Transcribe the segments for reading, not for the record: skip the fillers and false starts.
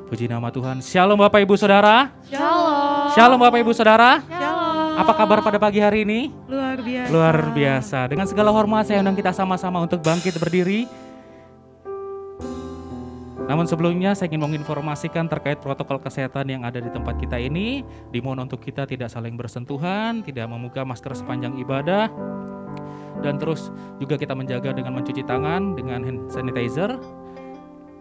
Puji nama Tuhan. Shalom Bapak Ibu Saudara. Shalom. Shalom Bapak Ibu Saudara. Shalom. Apa kabar pada pagi hari ini? Luar biasa. Luar biasa. Dengan segala hormat saya undang kita sama-sama untuk bangkit berdiri. Namun sebelumnya saya ingin menginformasikan terkait protokol kesehatan yang ada di tempat kita ini. Dimohon untuk kita tidak saling bersentuhan, tidak membuka masker sepanjang ibadah. Dan terus juga kita menjaga dengan mencuci tangan dengan hand sanitizer.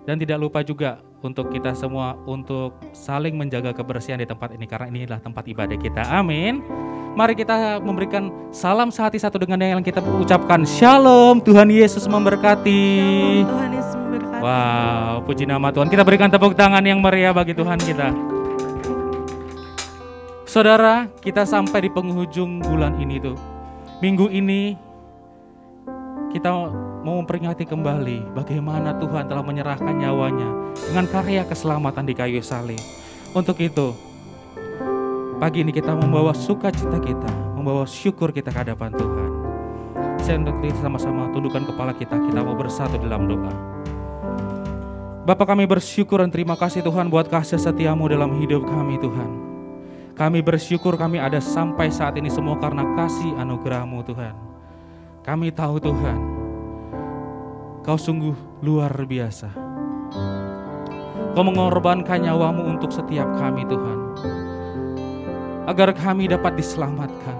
Dan tidak lupa juga untuk kita semua untuk saling menjaga kebersihan di tempat ini. Karena inilah tempat ibadah kita. Amin. Mari kita memberikan salam sehati satu dengan yang kita ucapkan. Shalom, Tuhan Yesus memberkati. Shalom, Tuhan Yesus memberkati. Wow, puji nama Tuhan. Kita berikan tepuk tangan yang meriah bagi Tuhan kita. Saudara, kita sampai di penghujung bulan ini tuh. Minggu ini kita mau memperingati kembali bagaimana Tuhan telah menyerahkan nyawanya dengan karya keselamatan di kayu salib. Untuk itu, pagi ini kita membawa sukacita kita, membawa syukur kita ke hadapan Tuhan. Saya untuk kita sama-sama tundukkan kepala kita mau bersatu dalam doa. Bapa, kami bersyukur dan terima kasih Tuhan buat kasih setiamu dalam hidup kami Tuhan. Kami bersyukur kami ada sampai saat ini semua karena kasih anugerah-Mu Tuhan. Kami tahu Tuhan, Kau sungguh luar biasa. Kau mengorbankan nyawa-Mu untuk setiap kami Tuhan, agar kami dapat diselamatkan.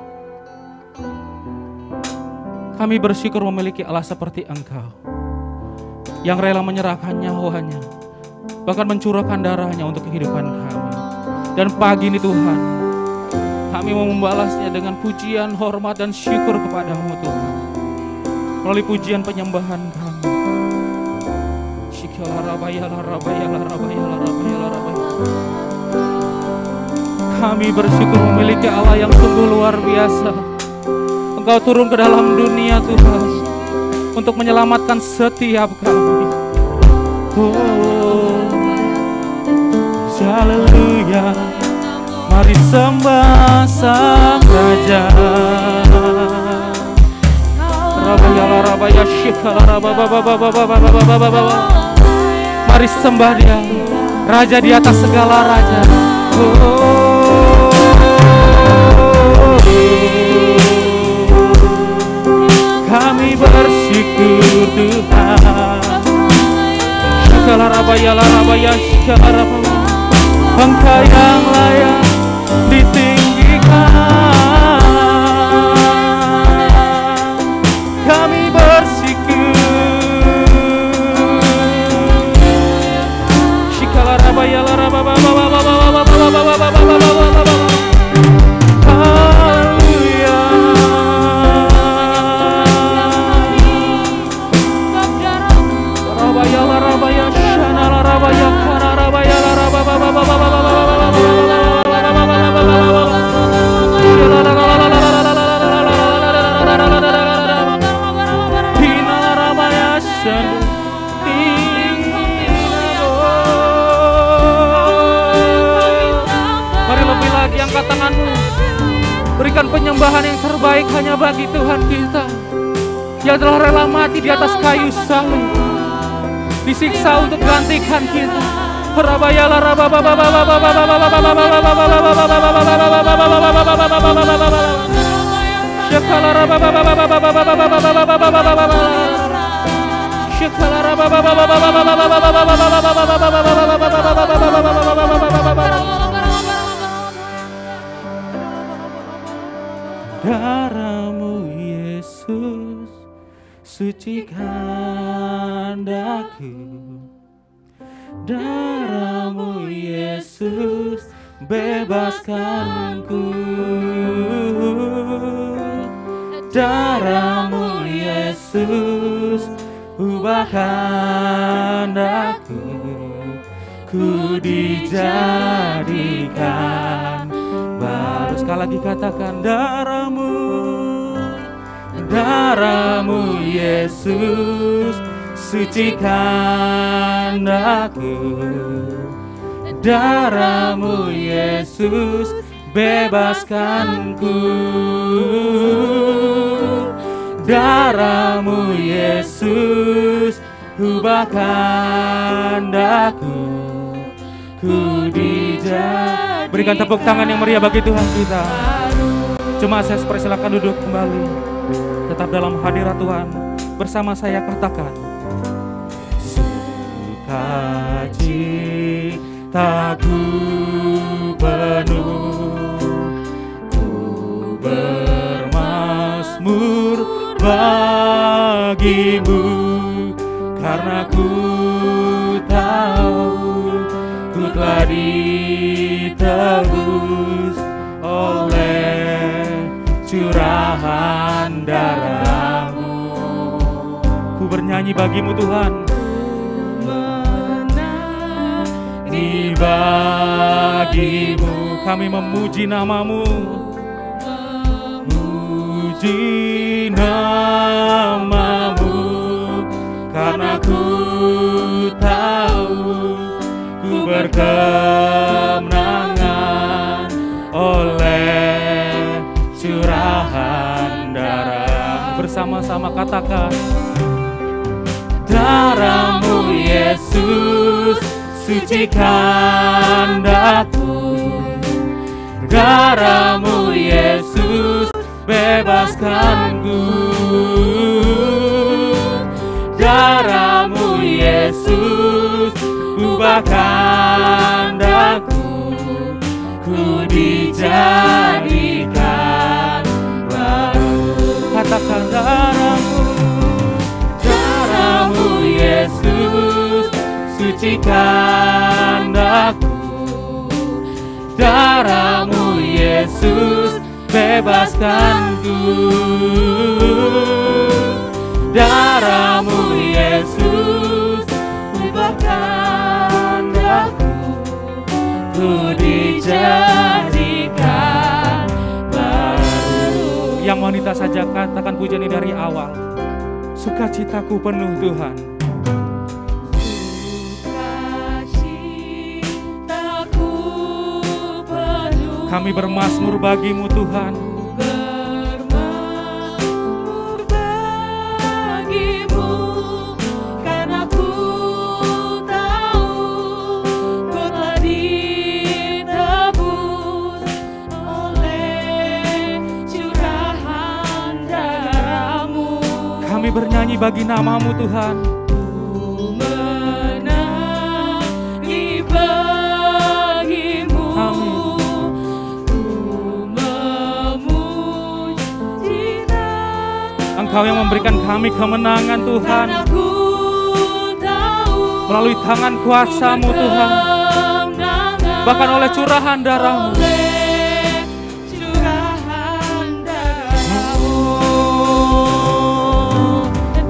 Kami bersyukur memiliki Allah seperti Engkau, yang rela menyerahkan nyawanya, bahkan mencurahkan darahnya untuk kehidupan kami. Dan pagi ini Tuhan, kami mau membalasnya dengan pujian, hormat, dan syukur kepada-Mu Tuhan. Melalui pujian penyembahan kami. Kami bersyukur memiliki Allah yang sungguh luar biasa. Engkau turun ke dalam dunia Tuhan untuk menyelamatkan setiap kami. Oh, haleluya. Mari sembah Sang Raja. Mari sembah Dia, Raja di atas segala raja. Kami bersyukur Tuhan. Engkau yang layak ditinggikan. Kami bersyukur. Haleluya. Rabaya shanala rabaya kana rabaya Mari lebih lagi angkat tanganmu. Berikan penyembahan yang terbaik hanya bagi Tuhan kita, yang telah rela mati di atas kayu salib, disiksa untuk gantikan kita. Darah-Mu Yesus sucikan daku. Darah-Mu Yesus bebaskanku. Darah-Mu Yesus ubahkan aku. Ku dijadikan baru. Sekali lagi katakan darah-Mu. Darah-Mu Yesus sucikan aku. Darah-Mu Yesus bebaskanku. Darah-Mu Yesus ubahkan aku. ku dijadikan. Berikan tepuk tangan yang meriah bagi Tuhan kita. Cuma saya persilakan duduk kembali. Tetap dalam hadirat Tuhan. Bersama saya katakan, sukacitaku penuh, ku bermazmur bagimu, karena ku tahu ku telah ditebus oleh curahan darah-Mu. Ku bernyanyi bagimu Tuhan, menyanyi bagimu, kami memuji nama-Mu, memuji nama-Mu, karena ku tahu ku berkemenangan oleh curahan darah. Bersama-sama katakan, darah-Mu Yesus sucikan daku, darah-Mu Yesus bebaskanku, darah-Mu Yesus ubahkan daku, ku dijadikan baru. Katakan, darah-Mu, darah-Mu Yesus sucikan daku, darah-Mu Yesus bebaskanku, darah-Mu Yesus ubahkan daku, ku dijadikan baru. Yang wanita saja katakan pujian ini dari awal. Sukacitaku penuh Tuhan. Sukacitaku penuh. Kami bermazmur bagimu Tuhan. Bermazmur bagimu, karena ku tahu ku telah ditebus oleh curahan darah-Mu. Kami bernyanyi bagi nama-Mu Tuhan. Ku menyanyi bagimu, ku memuji nama-Mu. Engkau yang memberikan kami kemenangan Tuhan, melalui tangan kuasa-Mu Tuhan, bahkan oleh curahan darah-Mu.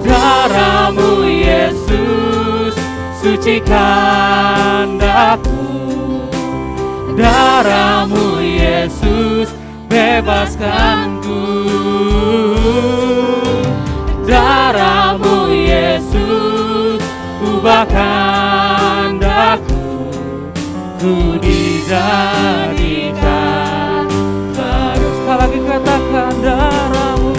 Darah-Mu Yesus sucikan daku, darah-Mu Yesus bebaskanku, darah-Mu Yesus ubahkan daku, ku dijadikan baru. Sekali lagi katakan, darah-Mu,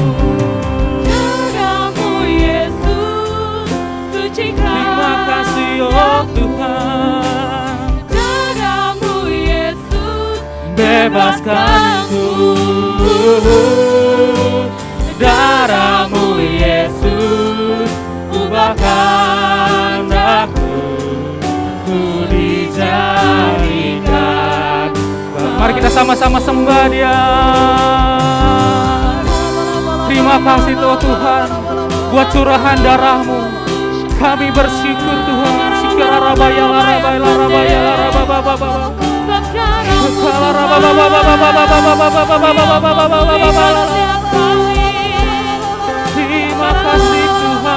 terima kasih oh Tuhan, darah-Mu Yesus bebaskanku, darah-Mu Yesus ubahkan aku, ku dijadikan. Mari kita sama-sama sembah Dia. Terima kasih Tuhan buat curahan darah-Mu. Kami bersyukur Tuhan. Terima kasih Tuhan.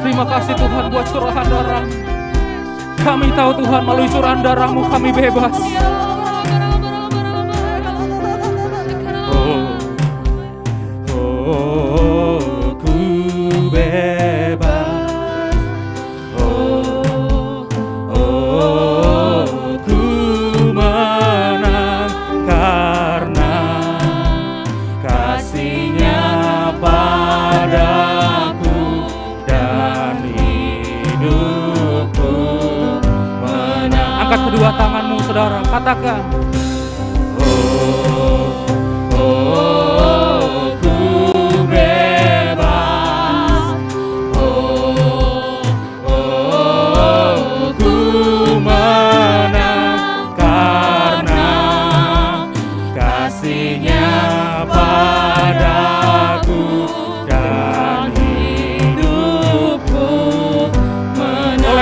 Terima kasih Tuhan buat curahan darah. Kami tahu Tuhan melalui curahan darah-Mu kami bebas. Ku bebas. Ku menang karena kasih-Nya padaku dan hidupku menang. Angkat kedua tanganmu saudara, katakan.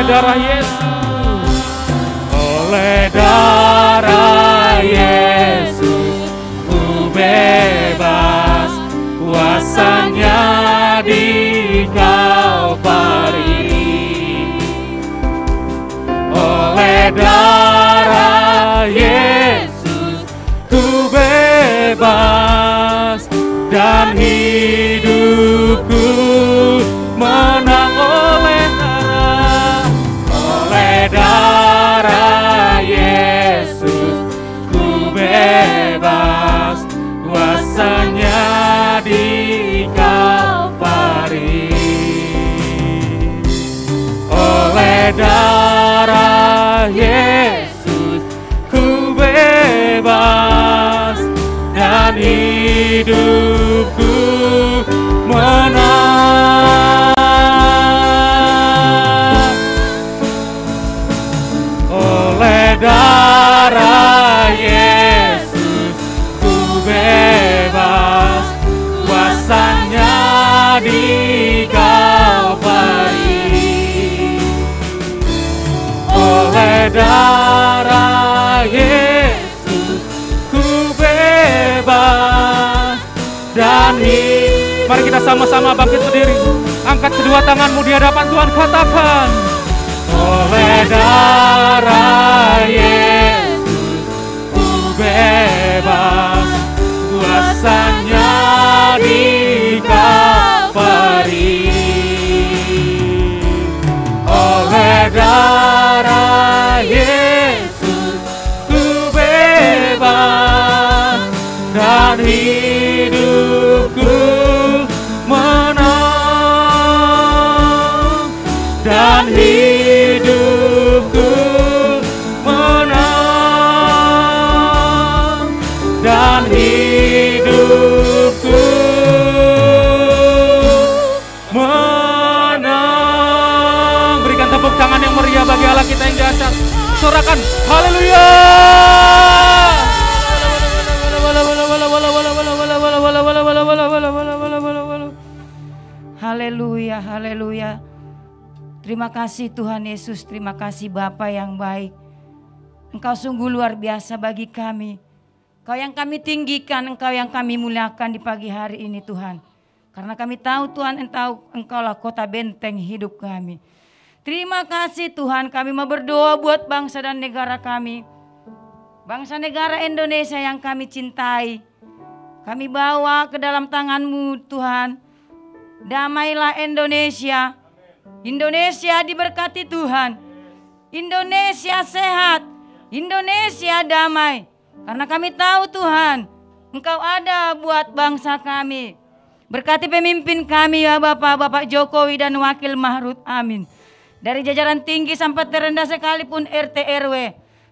Darah Yesus, oleh darah Yesus, ku bebas, kuasa-Nya di Kalvari. Oleh darah Yesus, ku bebas, dan hidupku menang oleh darah Yesus, ku bebas, kuasa-Nya di Kalvari. Oleh darah Yesus, ku bebas, dan hidupku menang. Darah Yesus, ku bebas, kuasa-Nya di Kalvari. Oleh darah Yesus, ku bebas, dan mari kita sama-sama bangkit berdiri. Angkat kedua tanganmu di hadapan Tuhan, katakan. Oleh darah Yesus, ku bebas, kuasa-Nya di Kalvari. Oleh darah Yesus, ku bebas, dan hidupku menang, dan hidupku menang, dan hidupku menang. Berikan tepuk tangan yang meriah bagi Allah kita yang dahsyat. Sorakan haleluya. Haleluya, haleluya. Terima kasih Tuhan Yesus, terima kasih Bapa yang baik. Engkau sungguh luar biasa bagi kami. Engkau yang kami tinggikan, Engkau yang kami muliakan di pagi hari ini Tuhan. Karena kami tahu Tuhan, Engkaulah kota benteng hidup kami. Terima kasih Tuhan, kami mau berdoa buat bangsa dan negara kami. Bangsa negara Indonesia yang kami cintai. Kami bawa ke dalam tangan-Mu Tuhan. Damailah Indonesia. Indonesia diberkati Tuhan. Indonesia sehat. Indonesia damai. Karena kami tahu Tuhan, Engkau ada buat bangsa kami. Berkati pemimpin kami ya Bapak Jokowi dan Wakil Mahrut, amin. dari jajaran tinggi sampai terendah sekalipun RT RW.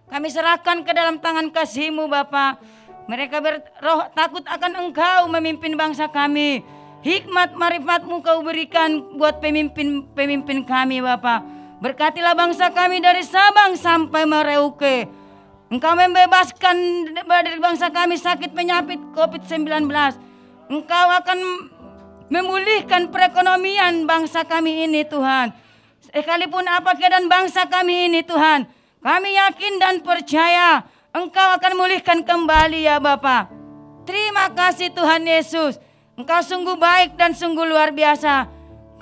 Kami serahkan ke dalam tangan kasih-Mu Bapa. Mereka berroh takut akan Engkau memimpin bangsa kami. Hikmat marifat-Mu Kau berikan buat pemimpin kami Bapa. Berkatilah bangsa kami dari Sabang sampai Merauke. Engkau membebaskan dari bangsa kami sakit penyakit COVID-19. Engkau akan memulihkan perekonomian bangsa kami ini Tuhan. Sekalipun apa keadaan bangsa kami ini Tuhan, kami yakin dan percaya Engkau akan memulihkan kembali ya Bapa. Terima kasih Tuhan Yesus. Engkau sungguh baik dan sungguh luar biasa.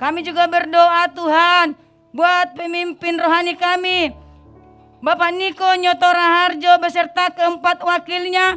Kami juga berdoa Tuhan buat pemimpin rohani kami, Bapak Niko Nyotora Harjo beserta keempat wakilnya,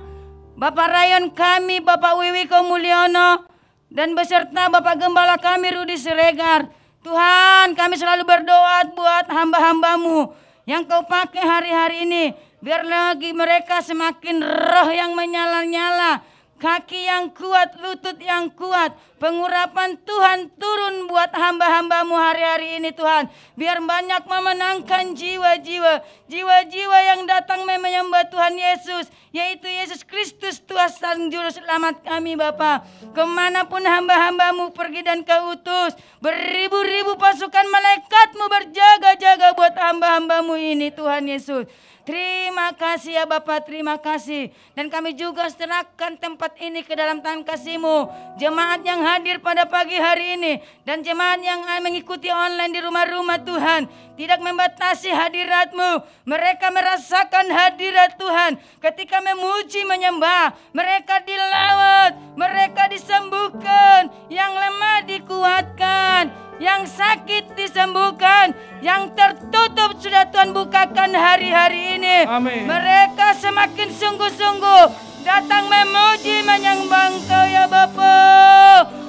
Bapak Rayon kami, Bapak Wiwiko Mulyono, dan beserta Bapak Gembala kami Rudi Siregar. Tuhan, kami selalu berdoa buat hamba-Hambamu yang Kau pakai hari-hari ini. Biar lagi mereka semakin roh yang menyala-nyala, kaki yang kuat, lutut yang kuat. Pengurapan Tuhan turun buat hamba-Hambamu hari-hari ini Tuhan. Biar banyak memenangkan jiwa-jiwa. Jiwa-jiwa yang datang menyembah Tuhan Yesus. Yaitu Yesus Kristus Tuhan Sang Juru Selamat kami Bapa. Kemanapun hamba-Hambamu pergi dan Kau utus. Beribu-ribu pasukan malaikat-Mu berjaga-jaga buat hamba-Hambamu ini Tuhan Yesus. Terima kasih ya Bapak, terima kasih. Dan kami juga serahkan tempat ini ke dalam tangan kasih-Mu. Jemaat yang hadir pada pagi hari ini dan jemaat yang mengikuti online di rumah-rumah Tuhan. Tidak membatasi hadirat-Mu. Mereka merasakan hadirat Tuhan. Ketika memuji menyembah, mereka dilawat, mereka disembuhkan, yang lemah dikuatkan, yang sakit disembuhkan, yang tertutup sudah Tuhan bukakan hari-hari ini. Amin. Mereka semakin sungguh-sungguh datang memuji menyembah Engkau ya Bapa.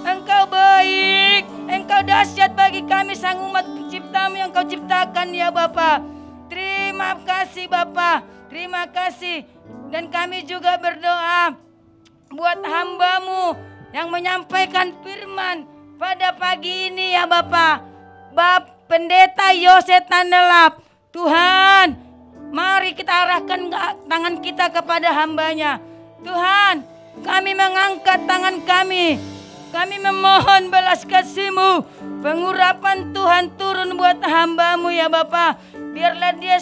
Engkau baik, Engkau dahsyat bagi kami sang umat cipta-Mu yang Kau ciptakan ya Bapa. Terima kasih Bapa, terima kasih. Dan kami juga berdoa buat hamba-Mu yang menyampaikan firman pada pagi ini ya Bapa. Pendeta Yose Tandelap, Tuhan, mari kita arahkan tangan kita kepada hambanya. Tuhan, kami mengangkat tangan kami. Kami memohon belas kasih-Mu. Pengurapan Tuhan turun buat hamba-Mu ya Bapa. Biarlah dia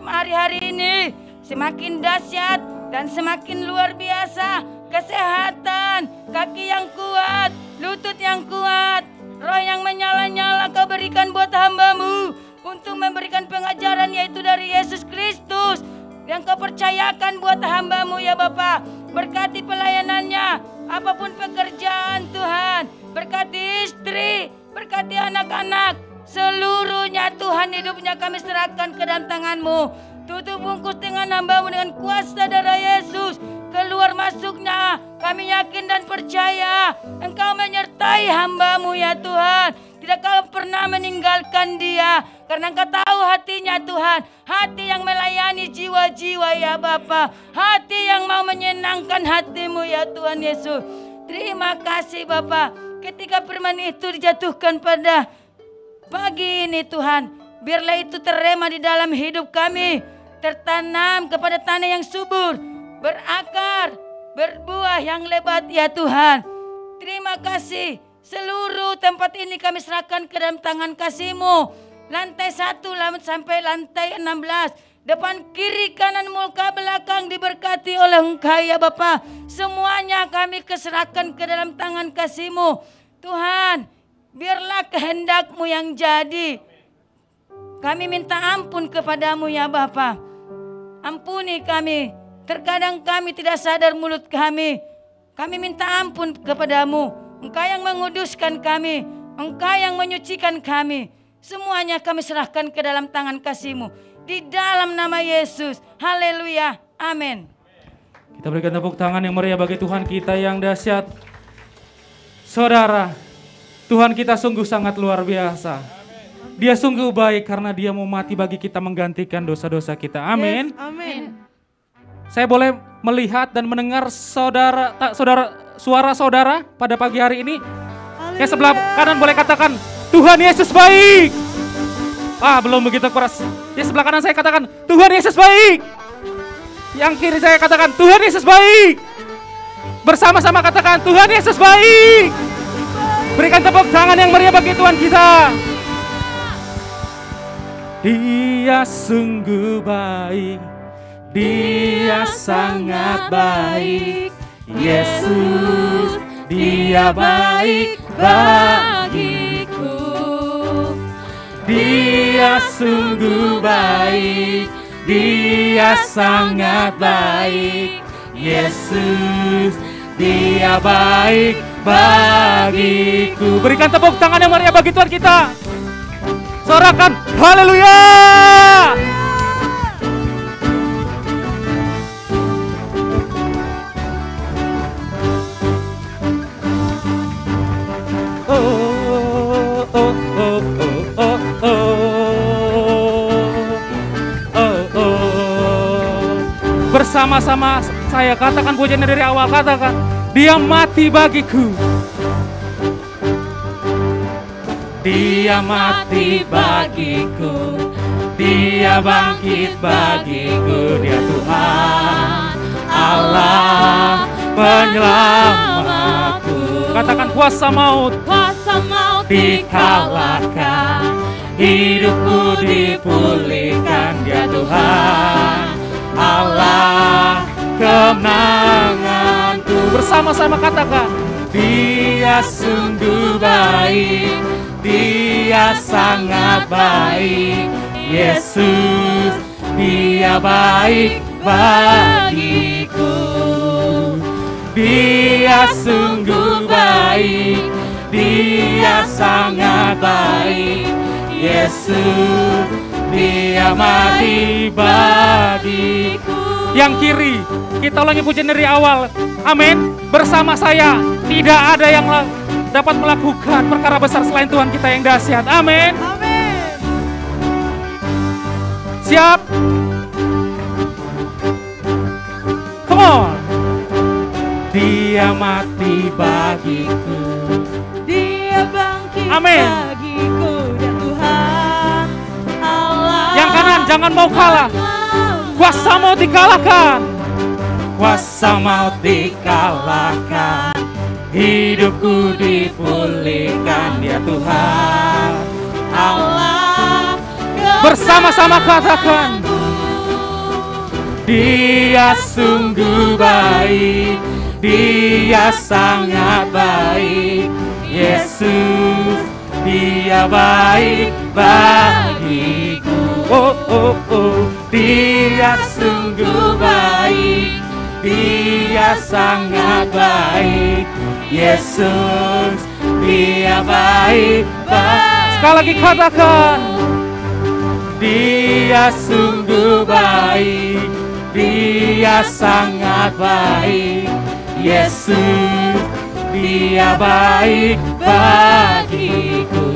hari-hari ini semakin dahsyat dan semakin luar biasa. Kesehatan, kaki yang kuat, lutut yang kuat, roh yang menyala-nyala Kau berikan buat hamba-Mu untuk memberikan pengajaran yaitu dari Yesus Kristus yang Kau percayakan buat hamba-Mu ya Bapa. Berkati pelayanannya, apapun pekerjaan Tuhan, berkati istri, berkati anak-anak, seluruhnya Tuhan hidupnya kami serahkan ke dalam tangan-Mu. Tutup bungkus dengan hamba-Mu dengan kuasa darah Yesus. Keluar masuknya kami yakin dan percaya Engkau menyertai hamba-Mu ya Tuhan. Tidak Kau pernah meninggalkan dia, karena Engkau tahu hatinya Tuhan. Hati yang melayani jiwa-jiwa ya Bapa. Hati yang mau menyenangkan hati-Mu ya Tuhan Yesus. Terima kasih Bapa. Ketika firman itu dijatuhkan pada pagi ini Tuhan, biarlah itu terrema di dalam hidup kami. Tertanam kepada tanah yang subur, berakar, berbuah yang lebat ya Tuhan. Terima kasih. Seluruh tempat ini kami serahkan ke dalam tangan kasih-Mu. Lantai 1 sampai lantai 16. Depan, kiri, kanan, muka, belakang diberkati oleh Engkau ya Bapa. Semuanya kami keserahkan ke dalam tangan kasih-Mu. Tuhan, biarlah kehendak-Mu yang jadi. Kami minta ampun kepadamu ya Bapa. Ampuni kami. Terkadang kami tidak sadar mulut kami. Kami minta ampun kepadamu. Engkau yang menguduskan kami. Engkau yang menyucikan kami. Semuanya kami serahkan ke dalam tangan kasih-Mu. Di dalam nama Yesus. Haleluya. Amin. Kita berikan tepuk tangan yang meriah bagi Tuhan kita yang dahsyat. Saudara, Tuhan kita sungguh sangat luar biasa. Dia sungguh baik karena Dia mau mati bagi kita menggantikan dosa-dosa kita. Amin. Yes, amin. Saya boleh melihat dan mendengar suara saudara pada pagi hari ini. Yang sebelah kanan boleh katakan, Tuhan Yesus baik. Belum begitu keras. Di sebelah kanan saya katakan, Tuhan Yesus baik. Yang kiri saya katakan, Tuhan Yesus baik. Bersama-sama katakan, Tuhan Yesus baik. Berikan tepuk tangan yang meriah bagi Tuhan kita. Dia sungguh baik, Dia sangat baik. Yesus, Dia baik bagiku. Dia sungguh baik, Dia sangat baik. Yesus, Dia baik bagiku. Berikan tepuk tangan yang meriah bagi Tuhan kita. Sorakan haleluya. Bersama-sama saya katakan pujian dari awal, katakan, Dia mati bagiku. Dia mati bagiku, Dia bangkit bagiku. Dia Tuhan Allah penyelamatku. Katakan, kuasa maut dikalahkan, hidupku dipulihkan. Dia Tuhan Allah kemenanganku. Bersama-sama katakan, Dia sungguh baik, Dia sangat baik. Yesus, Dia baik bagiku. Dia sungguh baik, Dia sangat baik. Yesus, Dia mati bagiku. Yang kiri, kita ulangi pujian dari awal. Amin. Bersama saya, tidak ada yang dapat melakukan perkara besar selain Tuhan kita yang dahsyat. Amin. Amin. Siap? Come on. Dia mati bagiku, Dia bangkit Amin. bagiku. Dia Tuhan Allah. Yang kanan, jangan mau kalah. Kuasa maut dikalahkan, kuasa maut dikalahkan, hidupku dipulihkan. Dia Tuhan Allah. Bersama-sama katakan, Dia sungguh baik, Dia sangat baik. Yesus, Dia baik bagiku. Oh, oh, oh. Dia sungguh baik, Dia sangat baik. Yesus, Dia baik bagiku. Sekali lagi katakan, Dia sungguh baik, Dia sangat baik. Yesus, Dia baik bagiku.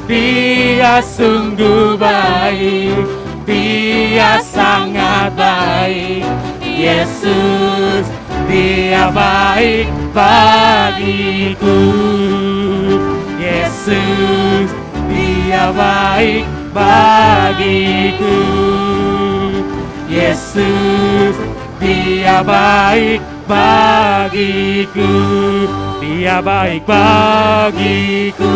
Dia sungguh baik, Dia sangat baik. Yesus, Dia baik bagiku. Yesus, Dia baik bagiku. Yesus, Dia baik bagiku. Dia baik bagiku.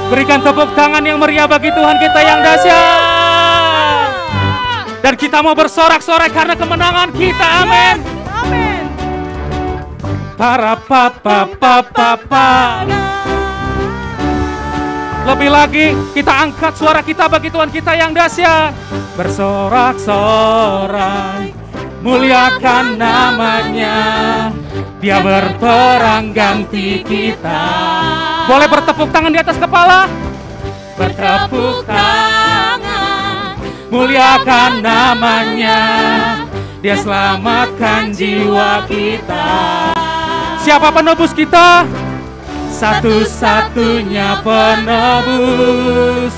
Berikan tepuk tangan yang meriah bagi Tuhan kita yang dahsyat. Dan kita mau bersorak-sorai karena kemenangan kita. Amin. Amin. Para papa papa papa. Lebih lagi kita angkat suara kita bagi Tuhan kita yang dahsyat. Bersorak-sorai, muliakan namanya. Dia berperang ganti kita. Boleh bertepuk tangan di atas kepala. Bertepuk tangan, muliakan namanya. Dia selamatkan jiwa kita. Siapa penebus kita? Satu-satunya penebus.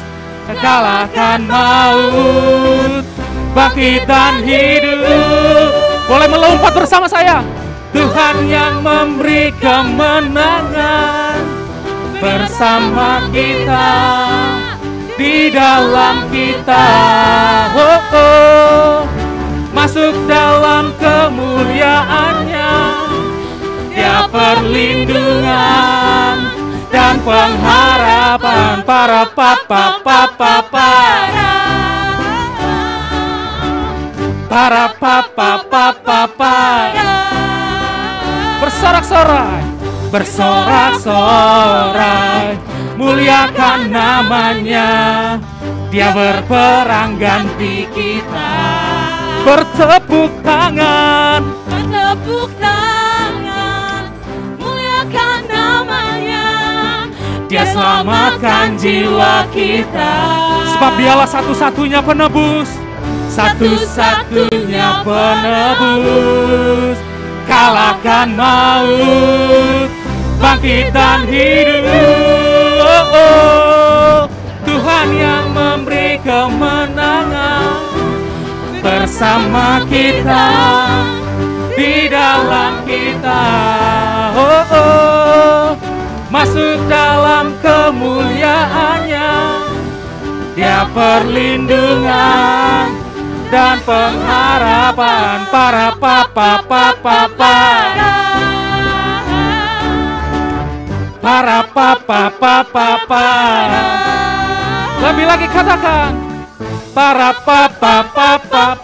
Kalahkan maut, bangkit dan hidup. Boleh melompat bersama saya. Tuhan yang memberi kemenangan bersama kita. di dalam kita. Oh, oh. Masuk dalam kemuliaannya, Dia perlindungan dan pengharapan. Para papa papa para papa papa para bersorak-sorai, bersorak-sorai, muliakan namanya. Dia berperang ganti kita. Bertepuk tangan, muliakan namanya. Dia selamatkan jiwa kita. Sebab Dialah satu-satunya penebus, satu-satunya penebus. Kalahkan maut, bangkit dan hidup. Oh, oh. Tuhan yang memberi kemenangan bersama kita, di dalam kita. Oh, oh. Masuk dalam kemuliaannya, Dia perlindungan dan pengharapan. Para papa papa para papa papa para. Lebih lagi katakan, para papa papa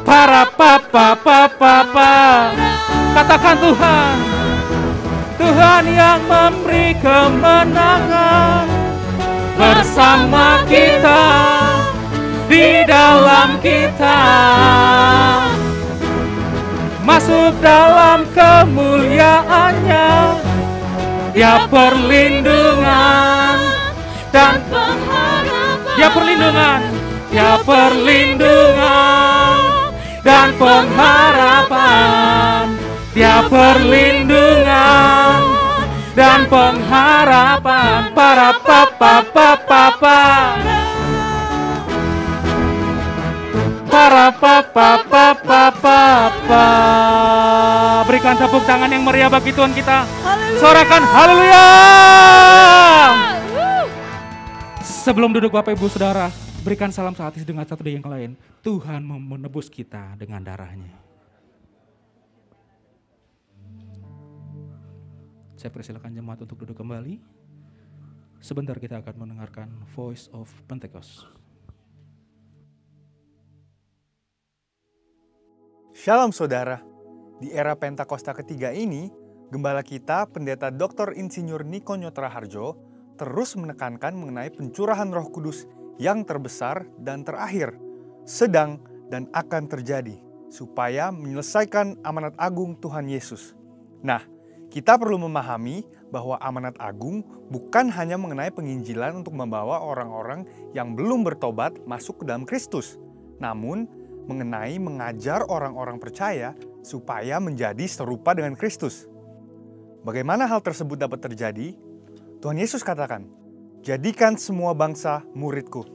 para papa papa. Katakan Tuhan, Tuhan yang memberi kemenangan bersama kita, di dalam kita. Masuk dalam kemuliaannya, Dia perlindungan dan pengharapan. Dia perlindungan, Dia perlindungan dan pengharapan. Dia perlindungan dan pengharapan. Para papa papa para papa papa papa. Berikan tepuk tangan yang meriah bagi Tuhan kita. Sorakan haleluya. Sebelum duduk Bapak Ibu Saudara, berikan salam sehati dengan satu dengan yang lain. Tuhan menebus kita dengan darahnya. Saya persilakan jemaat untuk duduk kembali. Sebentar kita akan mendengarkan Voice of Pentecost. Shalom saudara, di era Pentakosta ketiga ini, Gembala kita, Pendeta Dr. Insinyur Niko Nyotraharjo, terus menekankan mengenai pencurahan Roh Kudus yang terbesar dan terakhir, sedang dan akan terjadi, supaya menyelesaikan amanat agung Tuhan Yesus. Nah, kita perlu memahami bahwa amanat agung bukan hanya mengenai penginjilan untuk membawa orang-orang yang belum bertobat masuk ke dalam Kristus, namun mengenai mengajar orang-orang percaya supaya menjadi serupa dengan Kristus. Bagaimana hal tersebut dapat terjadi? Tuhan Yesus katakan, "Jadikan semua bangsa muridku."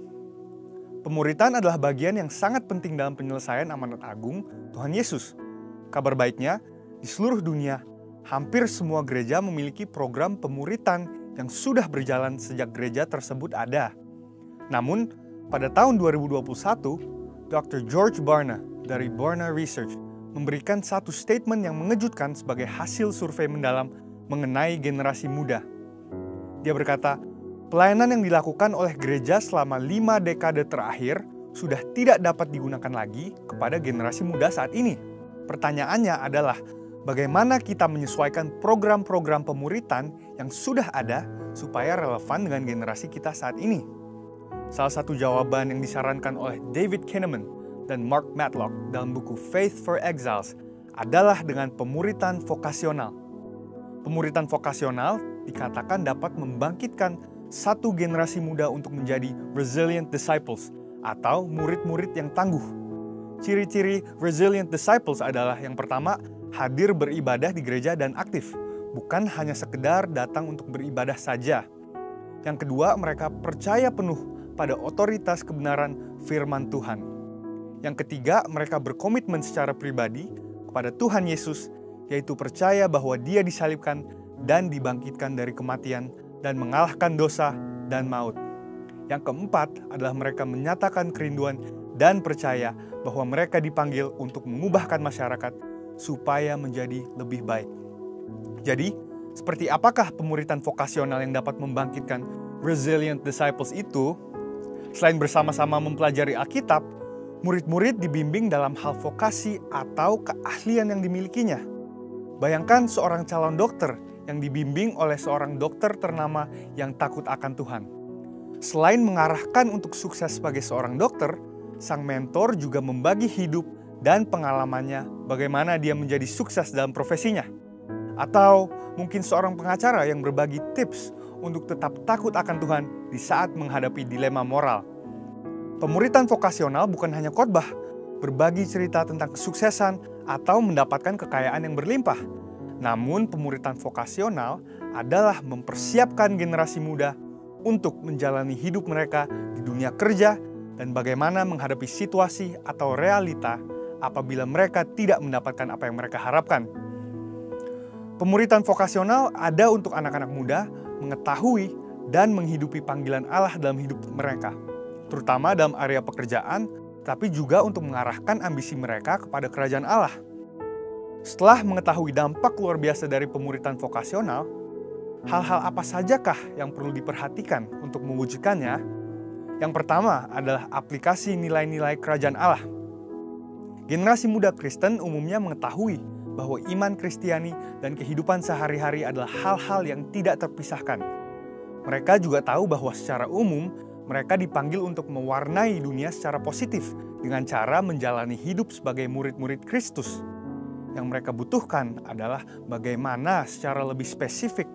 Pemuritan adalah bagian yang sangat penting dalam penyelesaian amanat agung Tuhan Yesus. Kabar baiknya, di seluruh dunia, hampir semua gereja memiliki program pemuritan yang sudah berjalan sejak gereja tersebut ada. Namun, pada tahun 2021, Dr. George Barna dari Barna Research memberikan satu statement yang mengejutkan sebagai hasil survei mendalam mengenai generasi muda. Dia berkata, pelayanan yang dilakukan oleh gereja selama 5 dekade terakhir sudah tidak dapat digunakan lagi kepada generasi muda saat ini. Pertanyaannya adalah, bagaimana kita menyesuaikan program-program pemuritan yang sudah ada supaya relevan dengan generasi kita saat ini? Salah satu jawaban yang disarankan oleh David Kinnaman dan Mark Matlock dalam buku Faith for Exiles adalah dengan pemuritan vokasional. Pemuritan vokasional dikatakan dapat membangkitkan satu generasi muda untuk menjadi resilient disciples atau murid-murid yang tangguh. Ciri-ciri resilient disciples adalah yang pertama, hadir beribadah di gereja dan aktif, bukan hanya sekedar datang untuk beribadah saja. Yang kedua, mereka percaya penuh pada otoritas kebenaran firman Tuhan. Yang ketiga, mereka berkomitmen secara pribadi kepada Tuhan Yesus, yaitu percaya bahwa Dia disalibkan dan dibangkitkan dari kematian dan mengalahkan dosa dan maut. Yang keempat adalah mereka menyatakan kerinduan dan percaya bahwa mereka dipanggil untuk mengubahkan masyarakat supaya menjadi lebih baik. Jadi, seperti apakah pemuritan vokasional yang dapat membangkitkan resilient disciples itu? Selain bersama-sama mempelajari Alkitab, murid-murid dibimbing dalam hal vokasi atau keahlian yang dimilikinya. Bayangkan seorang calon dokter yang dibimbing oleh seorang dokter ternama yang takut akan Tuhan. Selain mengarahkan untuk sukses sebagai seorang dokter, sang mentor juga membagi hidup dan pengalamannya bagaimana dia menjadi sukses dalam profesinya. Atau mungkin seorang pengacara yang berbagi tips untuk tetap takut akan Tuhan di saat menghadapi dilema moral. Pemuritan vokasional bukan hanya khotbah, berbagi cerita tentang kesuksesan atau mendapatkan kekayaan yang berlimpah. Namun pemuritan vokasional adalah mempersiapkan generasi muda untuk menjalani hidup mereka di dunia kerja dan bagaimana menghadapi situasi atau realita apabila mereka tidak mendapatkan apa yang mereka harapkan. Pemuritan vokasional ada untuk anak-anak muda mengetahui dan menghidupi panggilan Allah dalam hidup mereka, terutama dalam area pekerjaan, tapi juga untuk mengarahkan ambisi mereka kepada kerajaan Allah. Setelah mengetahui dampak luar biasa dari pemuritan vokasional, hal-hal apa sajakah yang perlu diperhatikan untuk mewujudkannya? Yang pertama adalah aplikasi nilai-nilai kerajaan Allah. Generasi muda Kristen umumnya mengetahui bahwa iman Kristiani dan kehidupan sehari-hari adalah hal-hal yang tidak terpisahkan. Mereka juga tahu bahwa secara umum mereka dipanggil untuk mewarnai dunia secara positif dengan cara menjalani hidup sebagai murid-murid Kristus. Yang mereka butuhkan adalah bagaimana secara lebih spesifik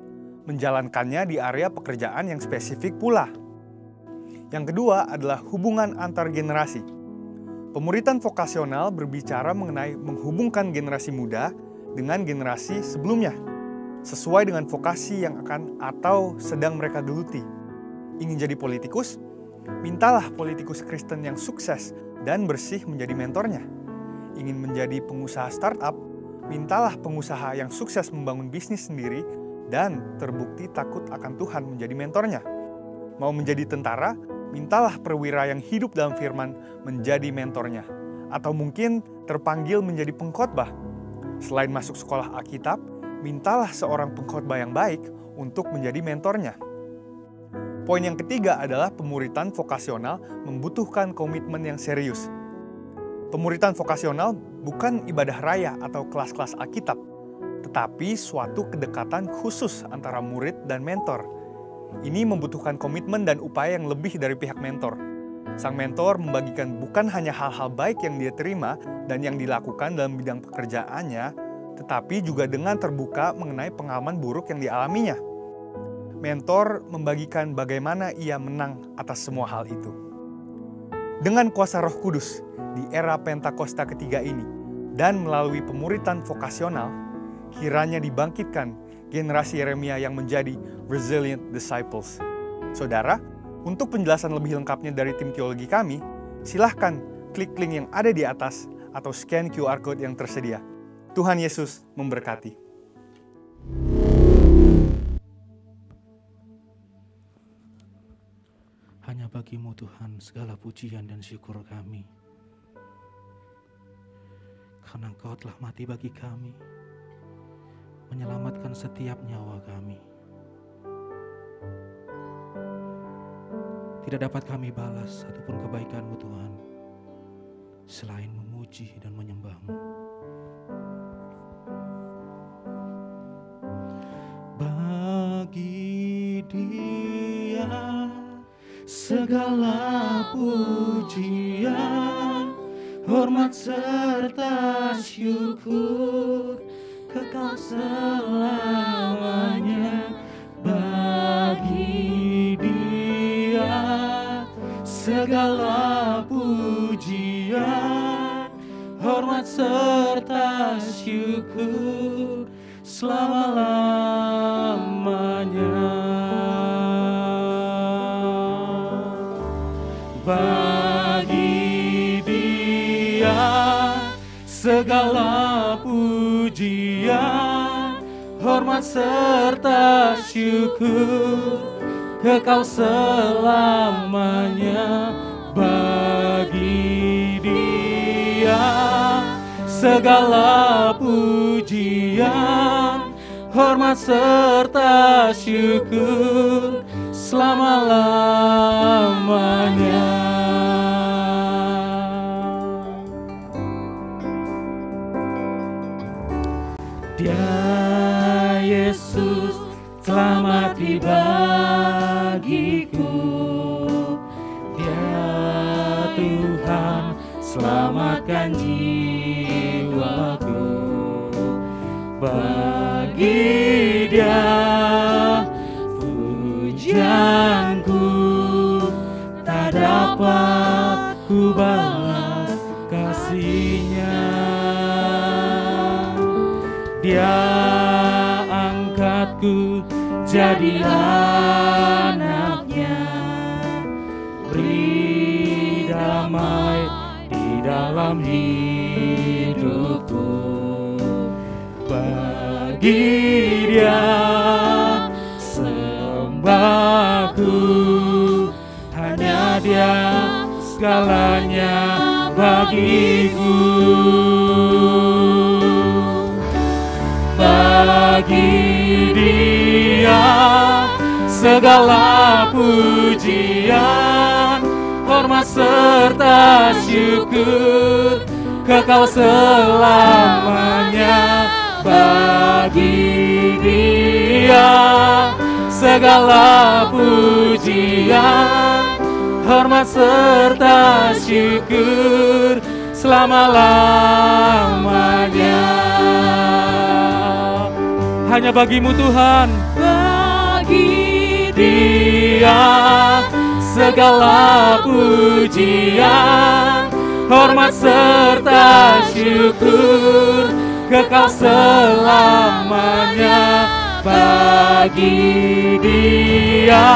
menjalankannya di area pekerjaan yang spesifik pula. Yang kedua adalah hubungan antar generasi. Pemuritan vokasional berbicara mengenai menghubungkan generasi muda dengan generasi sebelumnya, sesuai dengan vokasi yang akan atau sedang mereka geluti. Ingin jadi politikus? Mintalah politikus Kristen yang sukses dan bersih menjadi mentornya. Ingin menjadi pengusaha startup? Mintalah pengusaha yang sukses membangun bisnis sendiri dan terbukti takut akan Tuhan menjadi mentornya. Mau menjadi tentara? Mintalah perwira yang hidup dalam firman menjadi mentornya. Atau mungkin terpanggil menjadi pengkhotbah. Selain masuk sekolah Alkitab, mintalah seorang pengkhotbah yang baik untuk menjadi mentornya. Poin yang ketiga adalah pemuritan vokasional membutuhkan komitmen yang serius. Pemuritan vokasional bukan ibadah raya atau kelas-kelas Alkitab, tetapi suatu kedekatan khusus antara murid dan mentor. Ini membutuhkan komitmen dan upaya yang lebih dari pihak mentor. Sang mentor membagikan bukan hanya hal-hal baik yang dia terima dan yang dilakukan dalam bidang pekerjaannya, tetapi juga dengan terbuka mengenai pengalaman buruk yang dialaminya. Mentor membagikan bagaimana ia menang atas semua hal itu. Dengan kuasa Roh Kudus di era Pentakosta ketiga ini dan melalui pemuritan vokasional, kiranya dibangkitkan generasi Yeremia yang menjadi resilient disciples. Saudara, untuk penjelasan lebih lengkapnya dari tim teologi kami, silahkan klik link yang ada di atas atau scan QR Code yang tersedia. Tuhan Yesus memberkati. Hanya bagi-Mu Tuhan segala pujian dan syukur kami. Karena Engkau telah mati bagi kami, menyelamatkan setiap nyawa kami. Tidak dapat kami balas satupun kebaikan-Mu Tuhan, selain memuji dan menyembah-Mu. Bagi Dia segala pujian, hormat serta syukur kekal selamanya. Bagi Dia segala pujian, hormat serta syukur selama-lamanya. Bagi Dia segala pujian, hormat hormat serta syukur kekal selamanya bagi Dia. Segala pujian, hormat serta syukur selama-lamanya. Dia Yesus telah mati bagiku, Dia Tuhan selamatkan jiwaku. Bagi Dia pujianku tak dapat ku balas kasih-Nya. Dia angkatku jadi anak-Nya, beri damai di dalam hidupku. Bagi Dia sembahku, hanya Dia segalanya bagiku. Bagi Dia segala pujian, hormat serta syukur kekal selamanya. Bagi Dia segala pujian, hormat serta syukur selama-lamanya. Hanya bagimu Tuhan. Bagi Dia segala pujian, hormat serta syukur kekal selamanya. Bagi Dia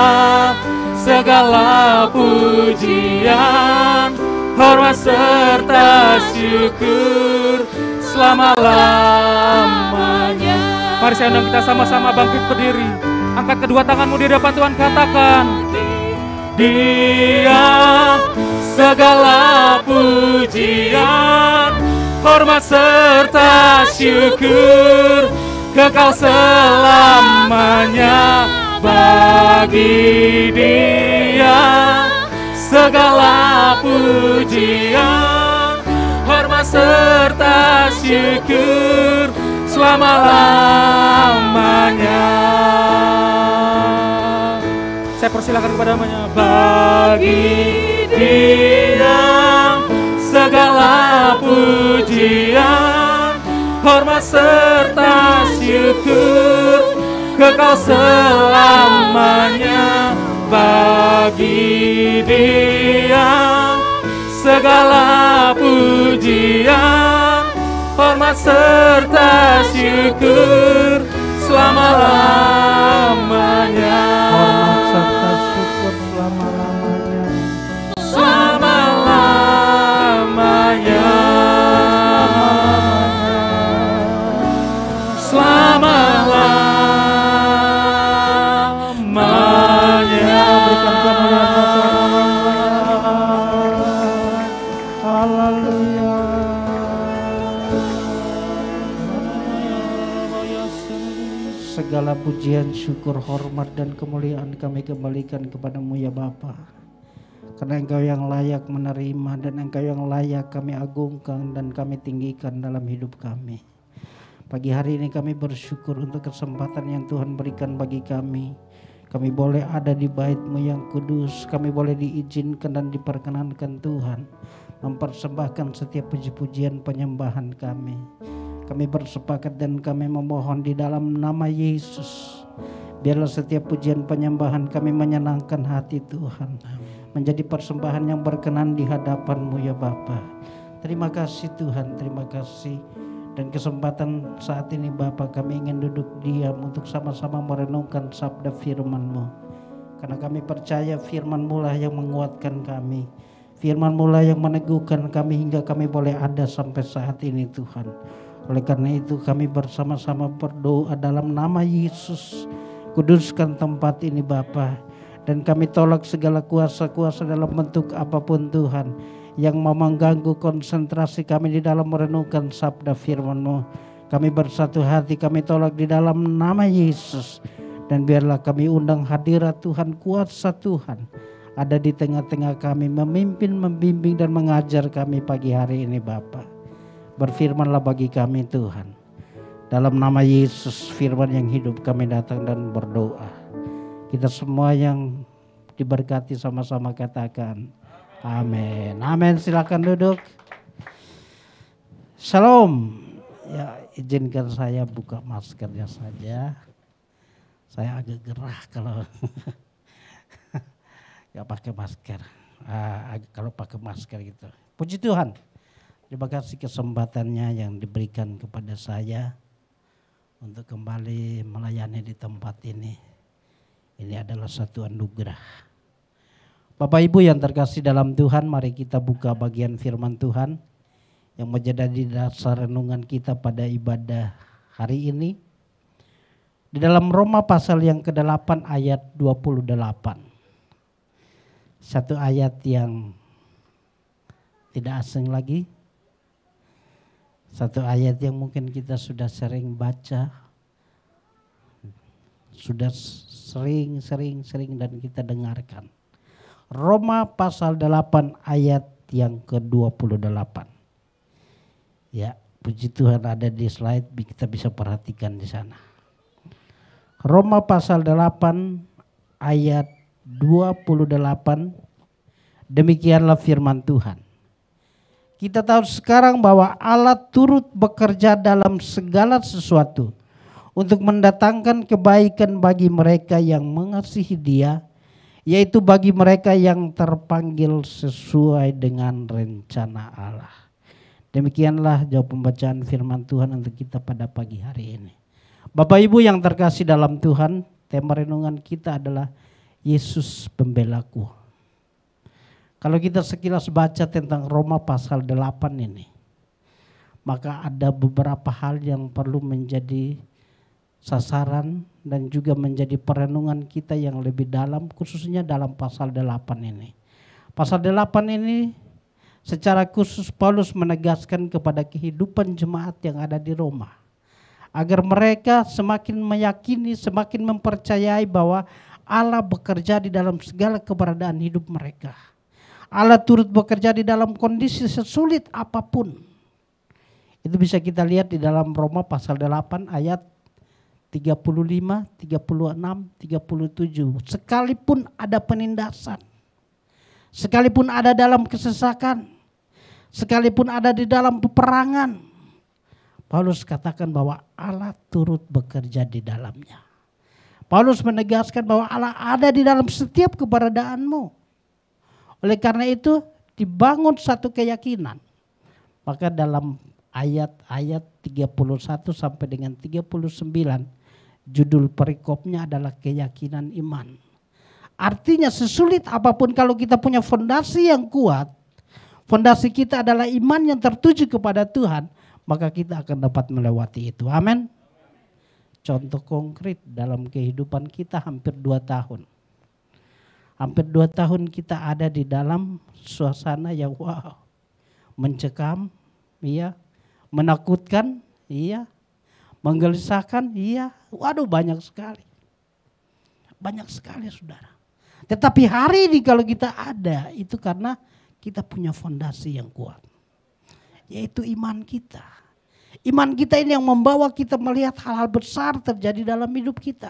segala pujian, hormat serta syukur selama-lamanya. Mari saya undang kita sama-sama bangkit berdiri. Angkat kedua tanganmu di hadapan Tuhan, katakan, Dia segala pujian, hormat serta syukur kekal selamanya. Bagi Dia segala pujian, hormat serta syukur selama-lamanya. Saya persilakan kepada-Nya. Bagi Dia segala pujian, hormat serta syukur kekal selamanya. Bagi Dia segala pujian, hormat serta syukur selama-lamanya. Hormat serta syukur selama-lamanya. Selama-lamanya. Selama-lamanya. Berikan kemuliaan Tuhan. Haleluya. Segala pujian, syukur, hormat, dan kemuliaan kami kembalikan kepadamu ya Bapa. Karena Engkau yang layak menerima dan Engkau yang layak kami agungkan dan kami tinggikan dalam hidup kami. Pagi hari ini kami bersyukur untuk kesempatan yang Tuhan berikan bagi kami. Kami boleh ada di bait-Mu yang kudus. Kami boleh diizinkan dan diperkenankan Tuhan mempersembahkan setiap puji-pujian penyembahan kami. Kami bersepakat dan kami memohon di dalam nama Yesus, biarlah setiap pujian penyembahan kami menyenangkan hati Tuhan, menjadi persembahan yang berkenan di hadapan-Mu ya Bapa. Terima kasih Tuhan, terima kasih. Dan kesempatan saat ini Bapa, kami ingin duduk diam untuk sama-sama merenungkan sabda firman-Mu. Karena kami percaya firman-Mu lah yang menguatkan kami, firman-Mu lah yang meneguhkan kami hingga kami boleh ada sampai saat ini Tuhan. Oleh karena itu kami bersama-sama berdoa dalam nama Yesus. Kuduskan tempat ini Bapa. Dan kami tolak segala kuasa-kuasa dalam bentuk apapun Tuhan yang mau mengganggu konsentrasi kami di dalam merenungkan sabda firman-Mu. Kami bersatu hati, kami tolak di dalam nama Yesus. Dan biarlah kami undang hadirat Tuhan, kuasa Tuhan ada di tengah-tengah kami, memimpin, membimbing dan mengajar kami pagi hari ini Bapa. Berfirmanlah bagi kami Tuhan. Dalam nama Yesus, firman yang hidup kami datang dan berdoa. Kita semua yang diberkati sama-sama katakan amin. Amin. Silakan duduk. Shalom. Ya, izinkan saya buka maskernya saja. Saya agak gerah kalau nggak pakai masker. Kalau pakai masker gitu. Puji Tuhan. Terima kasih kesempatannya yang diberikan kepada saya untuk kembali melayani di tempat ini. Ini adalah satu anugerah. Bapak Ibu yang terkasih dalam Tuhan, mari kita buka bagian firman Tuhan yang menjadi dasar renungan kita pada ibadah hari ini. Di dalam Roma pasal yang ke-8 ayat 28. Satu ayat yang tidak asing lagi. Satu ayat yang mungkin kita sudah sering baca. Sudah sering dan kita dengarkan. Roma pasal 8 ayat yang ke-28. Ya, puji Tuhan ada di slide, kita bisa perhatikan di sana. Roma pasal 8 ayat 28. Demikianlah firman Tuhan. Kita tahu sekarang bahwa Allah turut bekerja dalam segala sesuatu untuk mendatangkan kebaikan bagi mereka yang mengasihi Dia, yaitu bagi mereka yang terpanggil sesuai dengan rencana Allah. Demikianlah jawab pembacaan firman Tuhan untuk kita pada pagi hari ini. Bapak Ibu yang terkasih dalam Tuhan, tema renungan kita adalah Yesus Pembelaku. Kalau kita sekilas baca tentang Roma pasal 8 ini, maka ada beberapa hal yang perlu menjadi sasaran dan juga menjadi perenungan kita yang lebih dalam, khususnya dalam pasal 8 ini. Pasal 8 ini secara khusus Paulus menegaskan kepada kehidupan jemaat yang ada di Roma, agar mereka semakin meyakini, semakin mempercayai bahwa Allah bekerja di dalam segala keberadaan hidup mereka. Allah turut bekerja di dalam kondisi sesulit apapun. Itu bisa kita lihat di dalam Roma pasal 8 ayat 35, 36, 37. Sekalipun ada penindasan, sekalipun ada dalam kesesakan, sekalipun ada di dalam peperangan, Paulus katakan bahwa Allah turut bekerja di dalamnya. Paulus menegaskan bahwa Allah ada di dalam setiap keberadaanmu. Oleh karena itu dibangun satu keyakinan. Maka dalam ayat-ayat 31 sampai dengan 39 judul perikopnya adalah keyakinan iman. Artinya sesulit apapun kalau kita punya fondasi yang kuat, fondasi kita adalah iman yang tertuju kepada Tuhan, maka kita akan dapat melewati itu. Amin. Contoh konkret dalam kehidupan kita hampir 2 tahun. Hampir 2 tahun kita ada di dalam suasana yang wow, mencekam, iya, menakutkan, iya, menggelisahkan, iya. Waduh, banyak sekali. Banyak sekali saudara. Tetapi hari ini kalau kita ada, itu karena kita punya fondasi yang kuat. Yaitu iman kita. Iman kita ini yang membawa kita melihat hal-hal besar terjadi dalam hidup kita.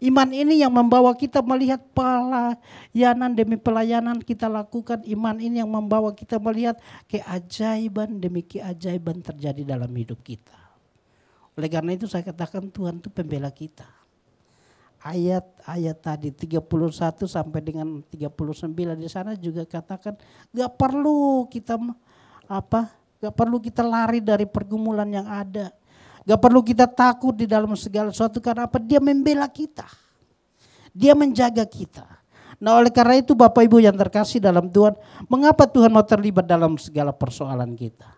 Iman ini yang membawa kita melihat pelayanan demi pelayanan kita lakukan. Iman ini yang membawa kita melihat keajaiban demi keajaiban terjadi dalam hidup kita. Oleh karena itu saya katakan Tuhan itu pembela kita. Ayat-ayat tadi 31 sampai dengan 39 di sana juga katakan gak perlu kita gak perlu kita lari dari pergumulan yang ada. Gak perlu kita takut di dalam segala sesuatu karena apa? Dia membela kita. Dia menjaga kita. Nah oleh karena itu Bapak Ibu yang terkasih dalam Tuhan, mengapa Tuhan mau terlibat dalam segala persoalan kita?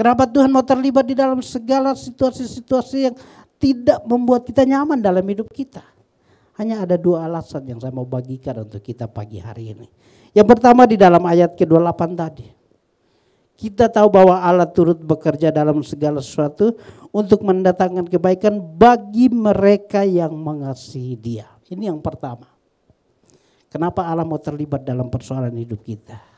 Kenapa Tuhan mau terlibat di dalam segala situasi-situasi yang tidak membuat kita nyaman dalam hidup kita? Hanya ada 2 alasan yang saya mau bagikan untuk kita pagi hari ini. Yang pertama di dalam ayat ke-28 tadi. Kita tahu bahwa Allah turut bekerja dalam segala sesuatu untuk mendatangkan kebaikan bagi mereka yang mengasihi Dia. Ini yang pertama. Kenapa Allah mau terlibat dalam persoalan hidup kita?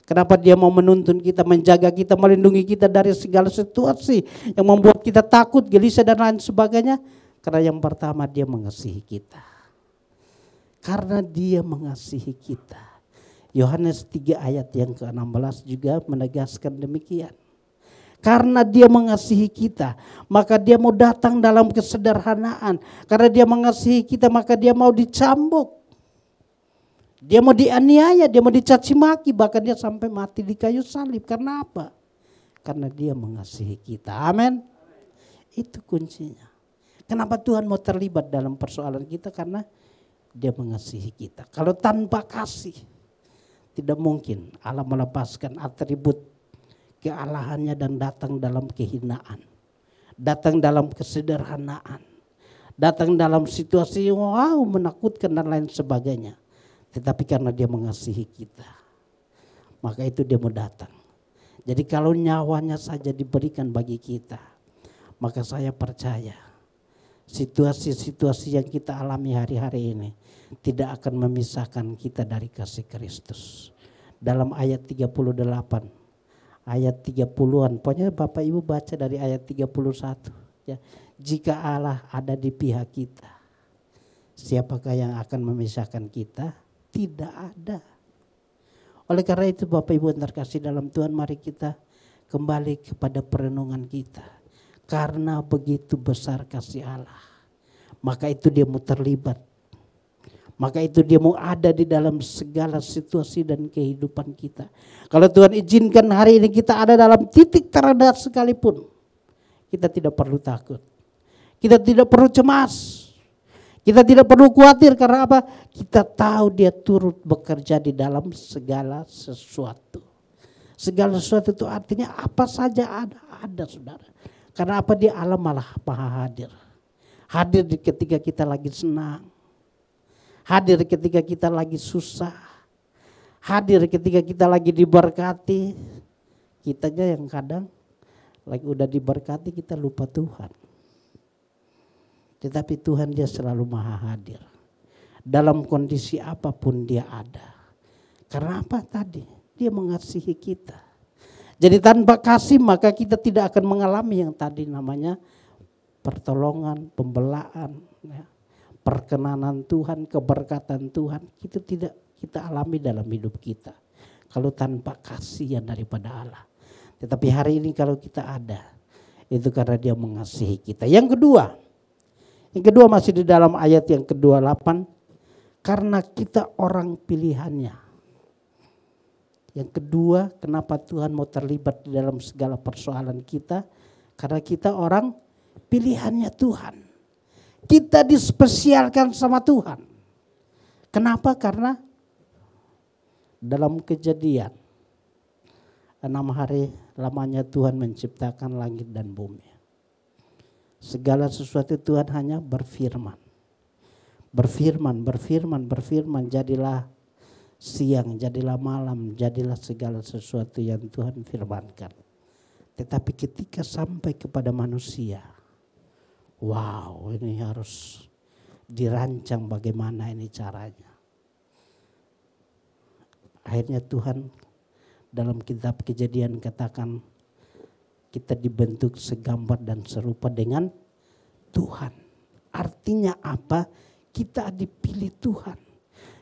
Kenapa Dia mau menuntun kita, menjaga kita, melindungi kita dari segala situasi yang membuat kita takut, gelisah dan lain sebagainya? Karena yang pertama Dia mengasihi kita. Karena Dia mengasihi kita. Yohanes 3 ayat yang ke-16 juga menegaskan demikian. Karena Dia mengasihi kita, maka Dia mau datang dalam kesederhanaan. Karena Dia mengasihi kita, maka Dia mau dicambuk. Dia mau dianiaya, Dia mau dicaci maki, bahkan Dia sampai mati di kayu salib. Karena apa? Karena Dia mengasihi kita. Amin. Itu kuncinya. Kenapa Tuhan mau terlibat dalam persoalan kita? Karena Dia mengasihi kita. Kalau tanpa kasih, tidak mungkin Allah melepaskan atribut kealahannya dan datang dalam kehinaan. Datang dalam kesederhanaan. Datang dalam situasi wow menakutkan dan lain sebagainya. Tetapi karena Dia mengasihi kita, maka itu Dia mau datang. Jadi kalau nyawanya saja diberikan bagi kita, maka saya percaya situasi-situasi yang kita alami hari-hari ini tidak akan memisahkan kita dari kasih Kristus. Dalam ayat 38, ayat 30-an, pokoknya Bapak Ibu baca dari ayat 31. Ya, jika Allah ada di pihak kita, siapakah yang akan memisahkan kita? Tidak ada. Oleh karena itu Bapak Ibu yang terkasih dalam Tuhan, mari kita kembali kepada perenungan kita. Karena begitu besar kasih Allah, maka itu Dia mau terlibat. Maka itu Dia mau ada di dalam segala situasi dan kehidupan kita. Kalau Tuhan izinkan hari ini kita ada dalam titik terendah sekalipun, kita tidak perlu takut. Kita tidak perlu cemas. Kita tidak perlu khawatir karena apa? Kita tahu Dia turut bekerja di dalam segala sesuatu. Segala sesuatu itu artinya apa saja ada saudara. Karena apa? Dia Allah malah maha hadir. Hadir ketika kita lagi senang. Hadir ketika kita lagi susah. Hadir ketika kita lagi diberkati. Kitanya yang kadang lagi udah diberkati kita lupa Tuhan. Tetapi Tuhan Dia selalu maha hadir. Dalam kondisi apapun Dia ada. Karena apa tadi? Dia mengasihi kita. Jadi tanpa kasih maka kita tidak akan mengalami yang tadi namanya pertolongan, pembelaan, ya, perkenanan Tuhan, keberkatan Tuhan. Itu tidak kita alami dalam hidup kita. Kalau tanpa kasih yang daripada Allah. Tetapi hari ini kalau kita ada, itu karena Dia mengasihi kita. Yang kedua masih di dalam ayat yang ke-28. Karena kita orang pilihannya. Yang kedua, kenapa Tuhan mau terlibat di dalam segala persoalan kita? Karena kita orang pilihannya Tuhan. Kita dispesialkan sama Tuhan. Kenapa? Karena dalam Kejadian 6 hari lamanya Tuhan menciptakan langit dan bumi. Segala sesuatu Tuhan hanya berfirman. Berfirman, jadilah siang, jadilah malam, jadilah segala sesuatu yang Tuhan firmankan. Tetapi ketika sampai kepada manusia, wow, ini harus dirancang bagaimana ini caranya. Akhirnya Tuhan dalam kitab Kejadian katakan kita dibentuk segambar dan serupa dengan Tuhan. Artinya apa? Kita dipilih Tuhan.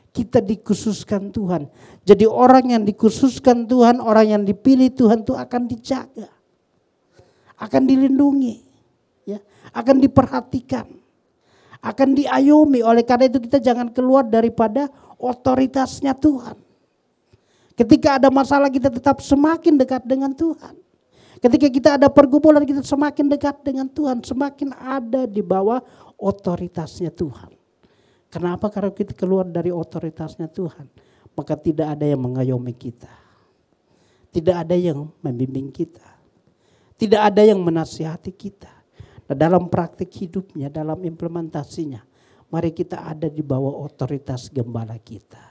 Kita dikhususkan Tuhan. Jadi orang yang dikhususkan Tuhan, orang yang dipilih Tuhan itu akan dijaga. Akan dilindungi. Ya, akan diperhatikan. Akan diayomi. Oleh karena itu kita jangan keluar daripada otoritasnya Tuhan. Ketika ada masalah kita tetap semakin dekat dengan Tuhan. Ketika kita ada pergumulan kita semakin dekat dengan Tuhan. Semakin ada di bawah otoritasnya Tuhan. Kenapa? Karena kita keluar dari otoritasnya Tuhan. Maka tidak ada yang mengayomi kita. Tidak ada yang membimbing kita. Tidak ada yang menasihati kita. Nah, dalam praktik hidupnya, dalam implementasinya, mari kita ada di bawah otoritas gembala kita.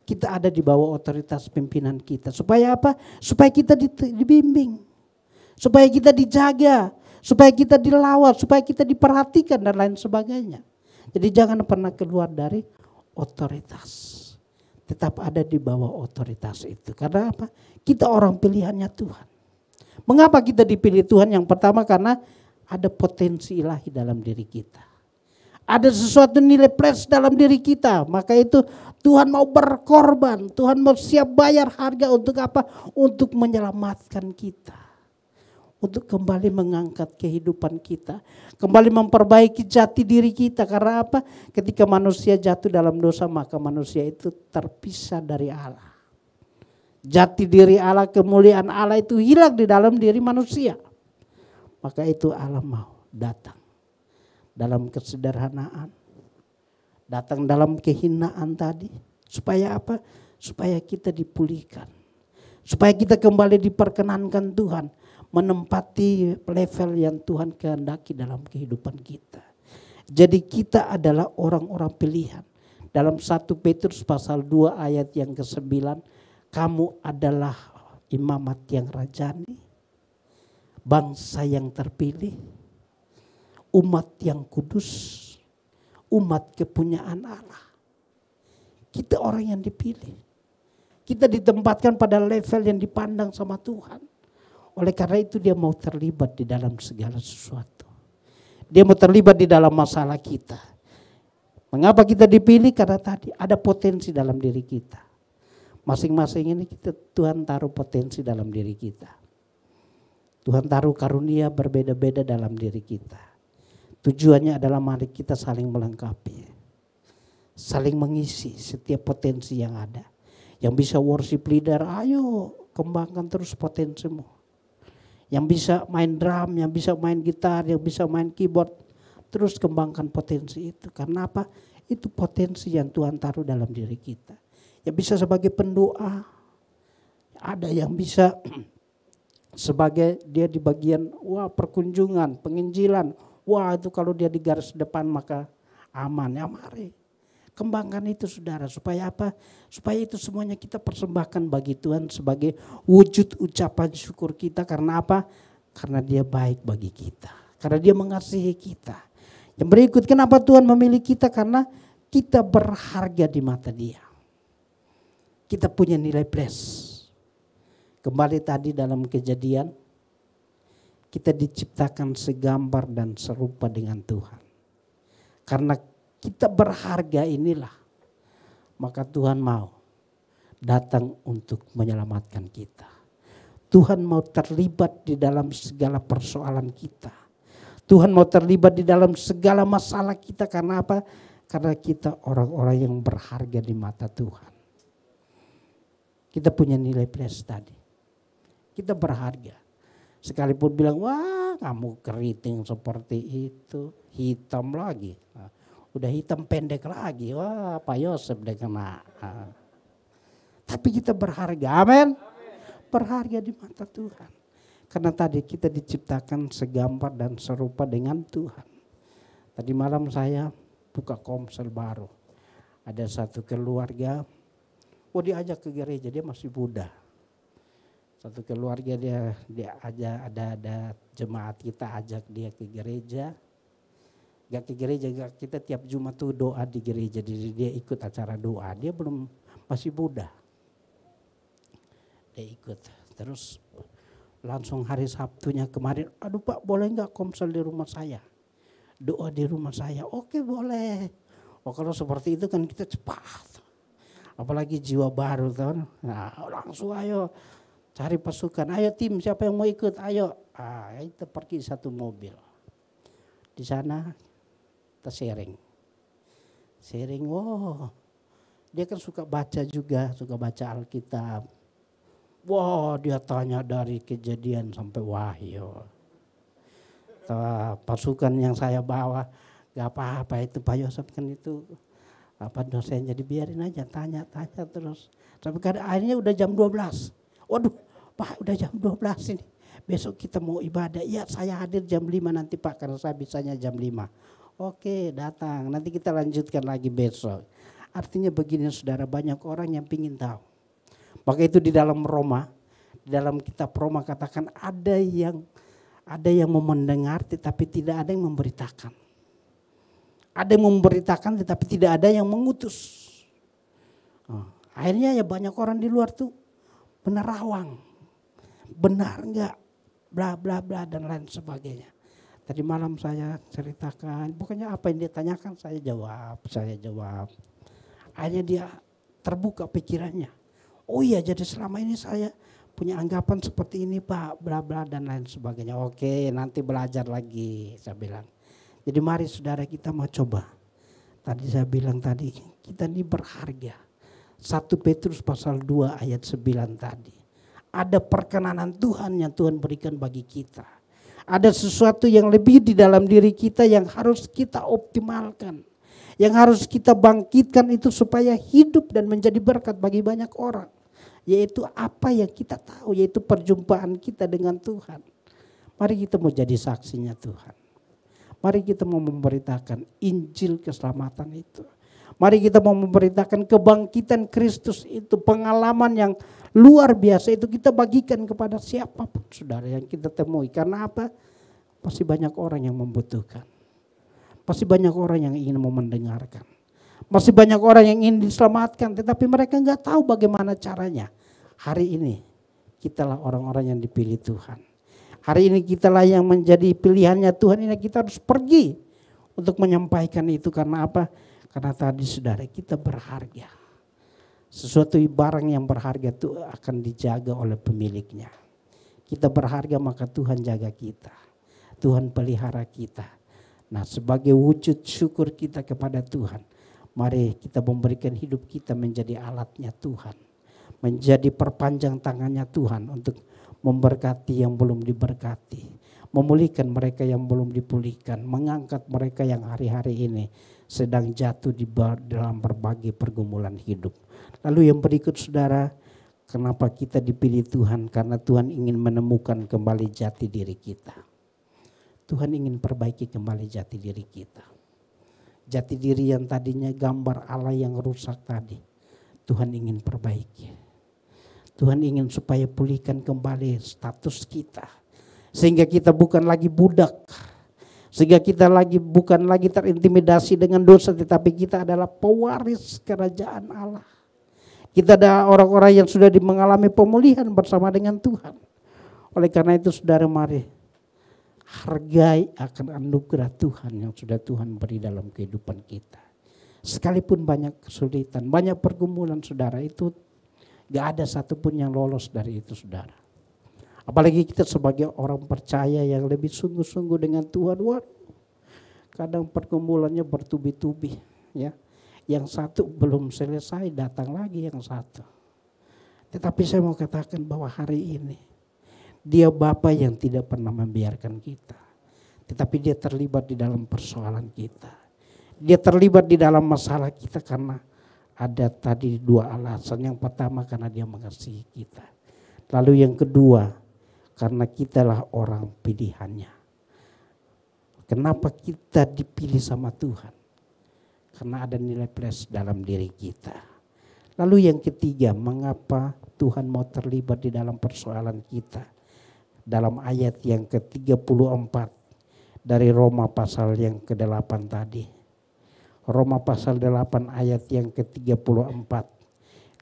Kita ada di bawah otoritas pimpinan kita. Supaya apa? Supaya kita dibimbing. Supaya kita dijaga. Supaya kita dilawat. Supaya kita diperhatikan dan lain sebagainya. Jadi jangan pernah keluar dari otoritas. Tetap ada di bawah otoritas itu. Karena apa? Kita orang pilihannya Tuhan. Mengapa kita dipilih Tuhan? Yang pertama karena ada potensi ilahi dalam diri kita. Ada sesuatu nilai plus dalam diri kita. Maka itu Tuhan mau berkorban. Tuhan mau siap bayar harga untuk apa? Untuk menyelamatkan kita. Untuk kembali mengangkat kehidupan kita. Kembali memperbaiki jati diri kita. Karena apa? Ketika manusia jatuh dalam dosa, maka manusia itu terpisah dari Allah. Jati diri Allah, kemuliaan Allah itu hilang di dalam diri manusia. Maka itu Allah mau datang dalam kesederhanaan. Datang dalam kehinaan tadi. Supaya apa? Supaya kita dipulihkan. Supaya kita kembali diperkenankan Tuhan. Menempati level yang Tuhan kehendaki dalam kehidupan kita. Jadi kita adalah orang-orang pilihan. Dalam 1 Petrus pasal 2 ayat yang ke-9. Kamu adalah imamat yang rajani. Bangsa yang terpilih. Umat yang kudus. Umat kepunyaan Allah. Kita orang yang dipilih. Kita ditempatkan pada level yang dipandang sama Tuhan. Oleh karena itu dia mau terlibat di dalam segala sesuatu. Dia mau terlibat di dalam masalah kita. Mengapa kita dipilih? Karena tadi ada potensi dalam diri kita. Masing-masing ini Tuhan taruh potensi dalam diri kita. Tuhan taruh karunia berbeda-beda dalam diri kita. Tujuannya adalah mari kita saling melengkapi. Saling mengisi setiap potensi yang ada. Yang bisa worship leader, ayo kembangkan terus potensimu. Yang bisa main drum, yang bisa main gitar, yang bisa main keyboard. Terus kembangkan potensi itu. Karena apa? Itu potensi yang Tuhan taruh dalam diri kita. Yang bisa sebagai pendoa. Ada yang bisa sebagai dia di bagian perkunjungan, penginjilan. Wah itu kalau dia di garis depan maka aman. Ya mari. Kembangkan itu saudara. Supaya apa? Supaya itu semuanya kita persembahkan bagi Tuhan sebagai wujud ucapan syukur kita. Karena apa? Karena dia baik bagi kita. Karena dia mengasihi kita. Yang berikut, kenapa Tuhan memilih kita? Karena kita berharga di mata dia. Kita punya nilai plus. Kembali tadi dalam Kejadian. Kita diciptakan segambar dan serupa dengan Tuhan. Karena kita berharga inilah, maka Tuhan mau datang untuk menyelamatkan kita. Tuhan mau terlibat di dalam segala persoalan kita. Tuhan mau terlibat di dalam segala masalah kita. Karena apa? Karena kita orang-orang yang berharga di mata Tuhan. Kita punya nilai plus tadi. Kita berharga. Sekalipun bilang, wah kamu keriting seperti itu, hitam lagi. Udah hitam pendek lagi, wah Pak Yosef deh kena. Tapi kita berharga, amin. Berharga di mata Tuhan. Karena tadi kita diciptakan segambar dan serupa dengan Tuhan. Tadi malam saya buka komsel baru. Ada satu keluarga, diajak ke gereja, dia masih muda. Satu keluarga dia ada jemaat kita ajak dia ke gereja. Gak ke gereja, kita tiap Jumat tuh doa di gereja, dia ikut acara doa, dia masih muda. Dia ikut, terus langsung hari Sabtunya kemarin, aduh Pak boleh gak komsel di rumah saya? Doa di rumah saya, oke boleh. Kalau seperti itu kan kita cepat. Apalagi jiwa baru kan, nah, langsung ayo cari pasukan, ayo tim siapa yang mau ikut, ayo. Kita pergi satu mobil. Di sana kita sharing, dia kan suka baca juga, suka baca Alkitab. Dia tanya dari Kejadian sampai Wahyu. Pasukan yang saya bawa, gak apa-apa itu Pak Yosef kan itu dosennya, dibiarin aja tanya terus. Sampai akhirnya udah jam 12. Waduh Pak udah jam 12 ini, besok kita mau ibadah. Ya saya hadir jam 5 nanti Pak, karena saya bisanya jam 5. Oke datang, nanti kita lanjutkan lagi besok. Artinya begini saudara, banyak orang yang ingin tahu. Maka itu di dalam Roma, di dalam kitab Roma katakan ada yang mau mendengar tetapi tidak ada yang memberitakan. Ada yang memberitakan tetapi tidak ada yang mengutus. Akhirnya ya banyak orang di luar tuh menerawang. Benar enggak? Bla bla bla dan lain sebagainya. Tadi malam saya ceritakan, bukannya apa yang dia tanyakan saya jawab. Akhirnya dia terbuka pikirannya. Oh iya, jadi selama ini saya punya anggapan seperti ini Pak, bla bla dan lain sebagainya. Oke, nanti belajar lagi, saya bilang. Jadi mari saudara kita mau coba. Tadi saya bilang tadi, kita ini berharga. 1 Petrus pasal 2 ayat 9 tadi. Ada perkenanan Tuhan yang Tuhan berikan bagi kita. Ada sesuatu yang lebih di dalam diri kita yang harus kita optimalkan. Yang harus kita bangkitkan itu supaya hidup dan menjadi berkat bagi banyak orang. Yaitu apa yang kita tahu, yaitu perjumpaan kita dengan Tuhan. Mari kita mau jadi saksinya Tuhan. Mari kita mau memberitakan Injil keselamatan itu. Mari kita mau memberitakan kebangkitan Kristus itu, pengalaman yang luar biasa itu kita bagikan kepada siapapun saudara yang kita temui. Karena apa? Pasti banyak orang yang membutuhkan. Pasti banyak orang yang ingin mau mendengarkan. Masih banyak orang yang ingin diselamatkan tetapi mereka enggak tahu bagaimana caranya. Hari ini kitalah orang-orang yang dipilih Tuhan. Hari ini kitalah yang menjadi pilihannya Tuhan. Ini kita harus pergi untuk menyampaikan itu. Karena apa? Karena tadi saudara kita berharga. Sesuatu barang yang berharga itu akan dijaga oleh pemiliknya. Kita berharga maka Tuhan jaga kita. Tuhan pelihara kita. Nah sebagai wujud syukur kita kepada Tuhan. Mari kita memberikan hidup kita menjadi alatnya Tuhan. Menjadi perpanjang tangannya Tuhan untuk memberkati yang belum diberkati. Memulihkan mereka yang belum dipulihkan. Mengangkat mereka yang hari-hari ini sedang jatuh di dalam berbagai pergumulan hidup. Lalu yang berikut saudara, kenapa kita dipilih Tuhan? Karena Tuhan ingin menemukan kembali jati diri kita. Tuhan ingin perbaiki kembali jati diri kita. Jati diri yang tadinya gambar Allah yang rusak tadi, Tuhan ingin perbaiki. Tuhan ingin supaya pulihkan kembali status kita. Sehingga kita bukan lagi budak. Sehingga kita bukan lagi terintimidasi dengan dosa, tetapi kita adalah pewaris kerajaan Allah. Kita ada orang-orang yang sudah mengalami pemulihan bersama dengan Tuhan. Oleh karena itu saudara mari hargai akan anugerah Tuhan yang sudah Tuhan beri dalam kehidupan kita. Sekalipun banyak kesulitan, banyak pergumulan saudara, itu gak ada satupun yang lolos dari itu saudara. Apalagi kita sebagai orang percaya yang lebih sungguh-sungguh dengan Tuhan. Kadang pergumulannya bertubi-tubi ya. Yang satu belum selesai datang lagi yang satu. Tetapi saya mau katakan bahwa hari ini Dia Bapa yang tidak pernah membiarkan kita. Tetapi Dia terlibat di dalam persoalan kita. Dia terlibat di dalam masalah kita karena ada tadi 2 alasan. Yang pertama karena Dia mengasihi kita. Lalu yang kedua karena kitalah orang pilihannya. Kenapa kita dipilih sama Tuhan? Karena ada nilai plus dalam diri kita. Lalu yang ketiga, mengapa Tuhan mau terlibat di dalam persoalan kita? Dalam ayat yang ke-34 dari Roma pasal yang ke-8 tadi. Roma pasal 8 ayat yang ke-34.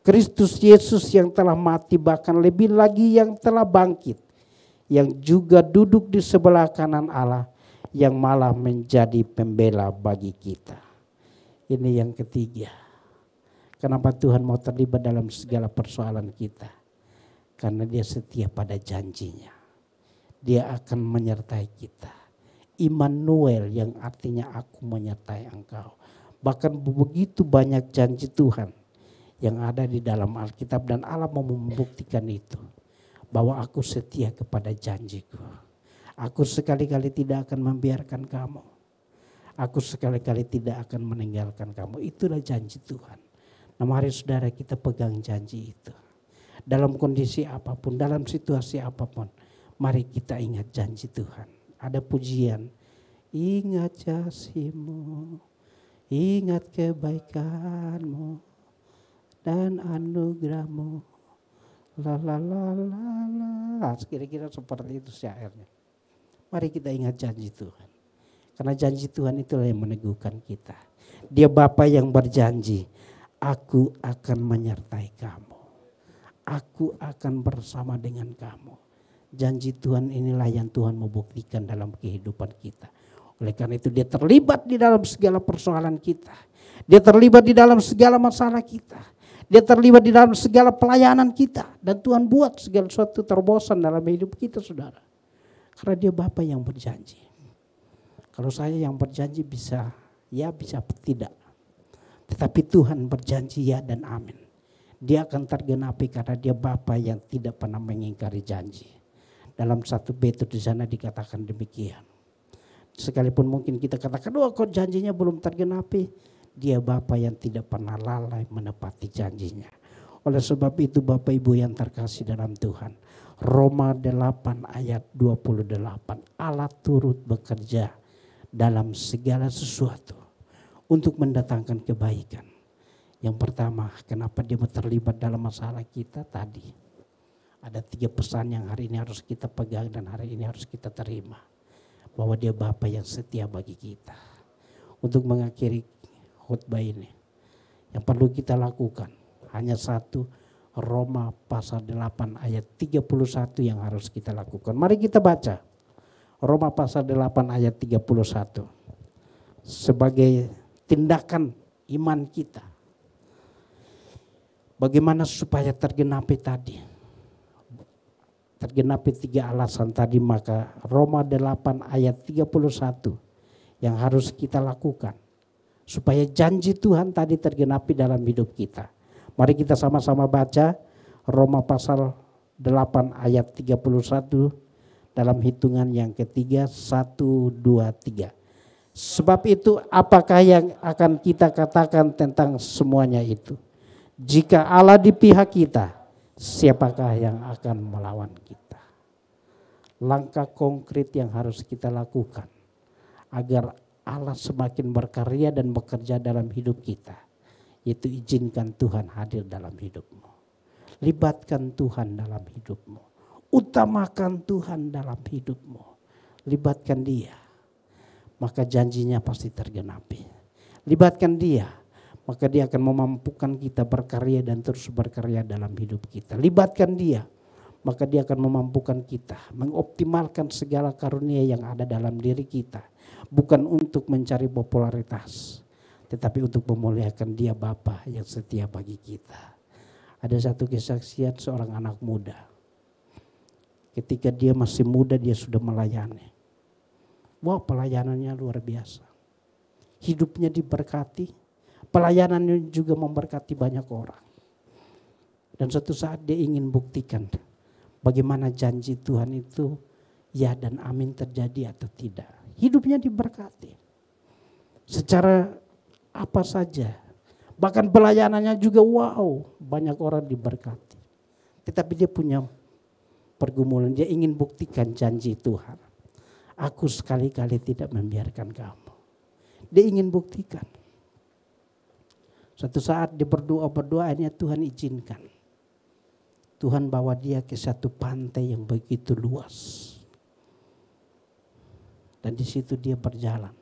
Kristus Yesus yang telah mati bahkan lebih lagi yang telah bangkit. Yang juga duduk di sebelah kanan Allah yang malah menjadi pembela bagi kita. Ini yang ketiga. Kenapa Tuhan mau terlibat dalam segala persoalan kita? Karena Dia setia pada janjinya. Dia akan menyertai kita. Immanuel yang artinya aku menyertai engkau. Bahkan begitu banyak janji Tuhan yang ada di dalam Alkitab dan Allah mau membuktikan itu. Bahwa aku setia kepada janjiku. Aku sekali-kali tidak akan membiarkan kamu. Aku sekali-kali tidak akan meninggalkan kamu. Itulah janji Tuhan. Nah mari saudara kita pegang janji itu. Dalam kondisi apapun, dalam situasi apapun. Mari kita ingat janji Tuhan. Ada pujian. Ingat kasih-Mu, ingat kebaikan-Mu dan anugerah-Mu. La la la la la. Kira-kira seperti itu syairnya. Mari kita ingat janji Tuhan. Karena janji Tuhan itulah yang meneguhkan kita. Dia Bapa yang berjanji, aku akan menyertai kamu. Aku akan bersama dengan kamu. Janji Tuhan inilah yang Tuhan mau buktikan dalam kehidupan kita. Oleh karena itu dia terlibat di dalam segala persoalan kita. Dia terlibat di dalam segala masalah kita. Dia terlibat di dalam segala pelayanan kita. Dan Tuhan buat segala sesuatu terbosan dalam hidup kita, saudara. Karena dia Bapa yang berjanji. Kalau saya yang berjanji bisa ya, bisa tidak. Tetapi Tuhan berjanji ya dan amin. Dia akan tergenapi karena dia Bapa yang tidak pernah mengingkari janji. Dalam 1 Petrus di sana dikatakan demikian. Sekalipun mungkin kita katakan, kok janjinya belum tergenapi. Dia Bapa yang tidak pernah lalai menepati janjinya. Oleh sebab itu Bapak Ibu yang terkasih dalam Tuhan. Roma 8 ayat 28. Allah turut bekerja dalam segala sesuatu untuk mendatangkan kebaikan. Yang pertama, kenapa dia terlibat dalam masalah kita tadi. Ada 3 pesan yang hari ini harus kita pegang dan hari ini harus kita terima. Bahwa dia Bapa yang setia bagi kita. Untuk mengakhiri khotbah ini, yang perlu kita lakukan hanya satu, Roma pasal 8 ayat 31 yang harus kita lakukan. Mari kita baca Roma pasal 8 ayat 31 sebagai tindakan iman kita. Bagaimana supaya tergenapi tadi? Tergenapi 3 alasan tadi, maka Roma 8 ayat 31 yang harus kita lakukan. Supaya janji Tuhan tadi tergenapi dalam hidup kita. Mari kita sama-sama baca Roma pasal 8 ayat 31 dalam hitungan yang ketiga, 1, 2, 3. Sebab itu apakah yang akan kita katakan tentang semuanya itu? Jika Allah di pihak kita, siapakah yang akan melawan kita? Langkah konkret yang harus kita lakukan agar Allah semakin berkarya dan bekerja dalam hidup kita, yaitu izinkan Tuhan hadir dalam hidupmu. Libatkan Tuhan dalam hidupmu. Utamakan Tuhan dalam hidupmu. Libatkan Dia, maka janjinya pasti tergenapi. Libatkan Dia, maka Dia akan memampukan kita berkarya dan terus berkarya dalam hidup kita. Libatkan Dia, maka Dia akan memampukan kita mengoptimalkan segala karunia yang ada dalam diri kita. Bukan untuk mencari popularitas, tetapi untuk memuliakan Dia Bapa yang setia bagi kita. Ada satu kesaksian seorang anak muda. Ketika dia masih muda dia sudah melayani. Wah, pelayanannya luar biasa. Hidupnya diberkati, pelayanannya juga memberkati banyak orang. Dan suatu saat dia ingin buktikan bagaimana janji Tuhan itu ya dan amin terjadi atau tidak. Hidupnya diberkati. Secara apa saja. Bahkan pelayanannya juga wow, banyak orang diberkati. Tetapi dia punya pergumulan, dia ingin buktikan janji Tuhan. Aku sekali-kali tidak membiarkan kamu. Dia ingin buktikan. Suatu saat dia berdoa akhirnya Tuhan izinkan. Tuhan bawa dia ke satu pantai yang begitu luas. Dan di situ dia berjalan.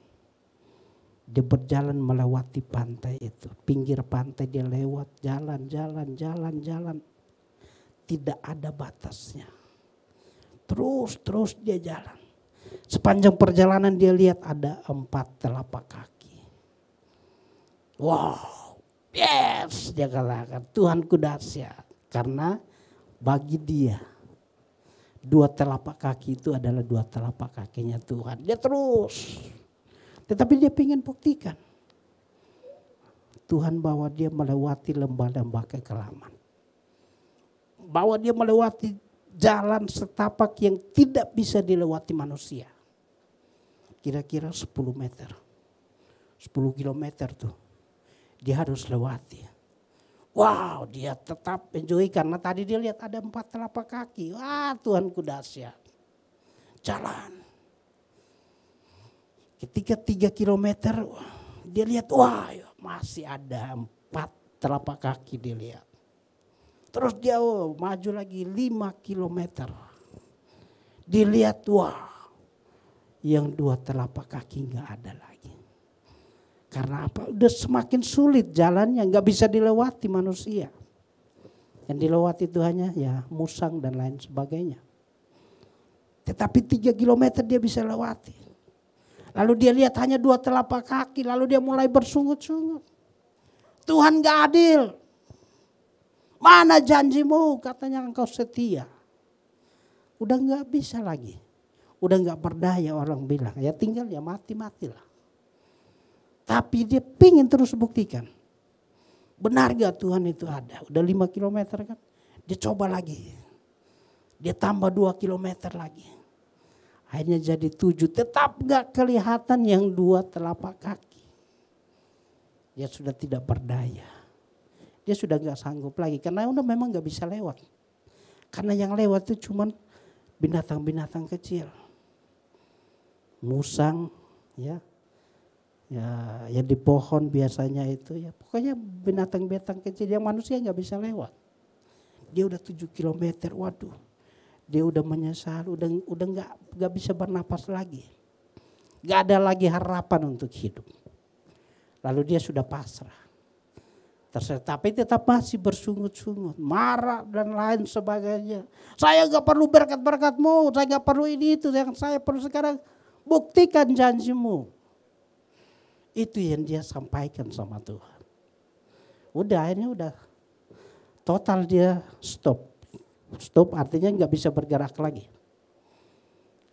Dia berjalan melewati pantai itu. Pinggir pantai dia lewat, jalan. Tidak ada batasnya. Terus dia jalan. Sepanjang perjalanan dia lihat ada 4 telapak kaki. Wow, yes, dia katakan Tuhanku dahsyat. Karena bagi dia 2 telapak kaki itu adalah 2 telapak kakinya Tuhan. Dia terus. Tetapi dia ingin buktikan. Tuhan bawa dia melewati lembah-lembah kekelaman. Bawa dia melewati jalan setapak yang tidak bisa dilewati manusia. Kira-kira 10 meter. 10 kilometer tuh. Dia harus lewati. Wow, dia tetap enjoy karena tadi dia lihat ada 4 telapak kaki. Wah, Tuhanku dahsyat. jalan. Ketika 3 kilometer dia lihat, wah masih ada 4 telapak kaki dia lihat. Terus dia maju lagi 5 kilometer. Dilihat, wah yang 2 telapak kaki gak ada lagi. Karena apa? Udah semakin sulit jalannya, gak bisa dilewati manusia. Yang dilewati itu hanya ya musang dan lain sebagainya. Tetapi 3 kilometer dia bisa lewati. Lalu dia lihat hanya 2 telapak kaki, lalu dia mulai bersungut-sungut. Tuhan gak adil. Mana janjimu? Katanya engkau setia. Udah gak bisa lagi. Udah gak berdaya orang bilang. Ya tinggal ya mati-matilah. Tapi dia pingin terus buktikan. Benar gak Tuhan itu ada? Udah 5 kilometer kan. Dia coba lagi. Dia tambah 2 kilometer lagi. Akhirnya jadi 7. Tetap gak kelihatan yang 2 telapak kaki. Dia sudah tidak berdaya. Dia sudah gak sanggup lagi. Karena udah memang gak bisa lewat. Karena yang lewat itu cuman binatang-binatang kecil. Musang ya. Ya di pohon biasanya itu ya. Pokoknya binatang-binatang kecil yang manusia gak bisa lewat. Dia udah 7 kilometer, waduh. Dia udah menyesal, udah gak bisa bernapas lagi. Gak ada lagi harapan untuk hidup. Lalu dia sudah pasrah. Tapi tetap masih bersungut-sungut, marah dan lain sebagainya. Saya gak perlu berkat-berkatmu, saya gak perlu ini itu. Yang saya perlu sekarang buktikan janjimu. Itu yang dia sampaikan sama Tuhan. Udah akhirnya udah total dia stop. Stop artinya gak bisa bergerak lagi.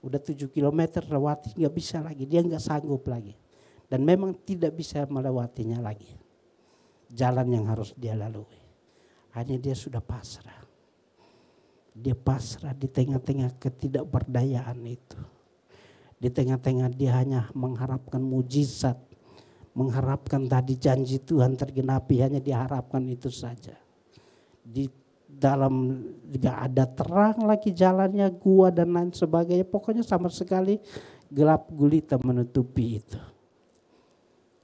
Udah 7 kilometer lewati gak bisa lagi, dia gak sanggup lagi. Dan memang tidak bisa melewatinya lagi. Jalan yang harus dia lalui. Hanya dia sudah pasrah. Dia pasrah di tengah-tengah ketidakberdayaan itu. Di tengah-tengah dia hanya mengharapkan mujizat. Mengharapkan tadi janji Tuhan tergenapi, hanya diharapkan itu saja. Di dalam gak ada terang lagi jalannya, gua dan lain sebagainya. Pokoknya sama sekali gelap gulita menutupi itu.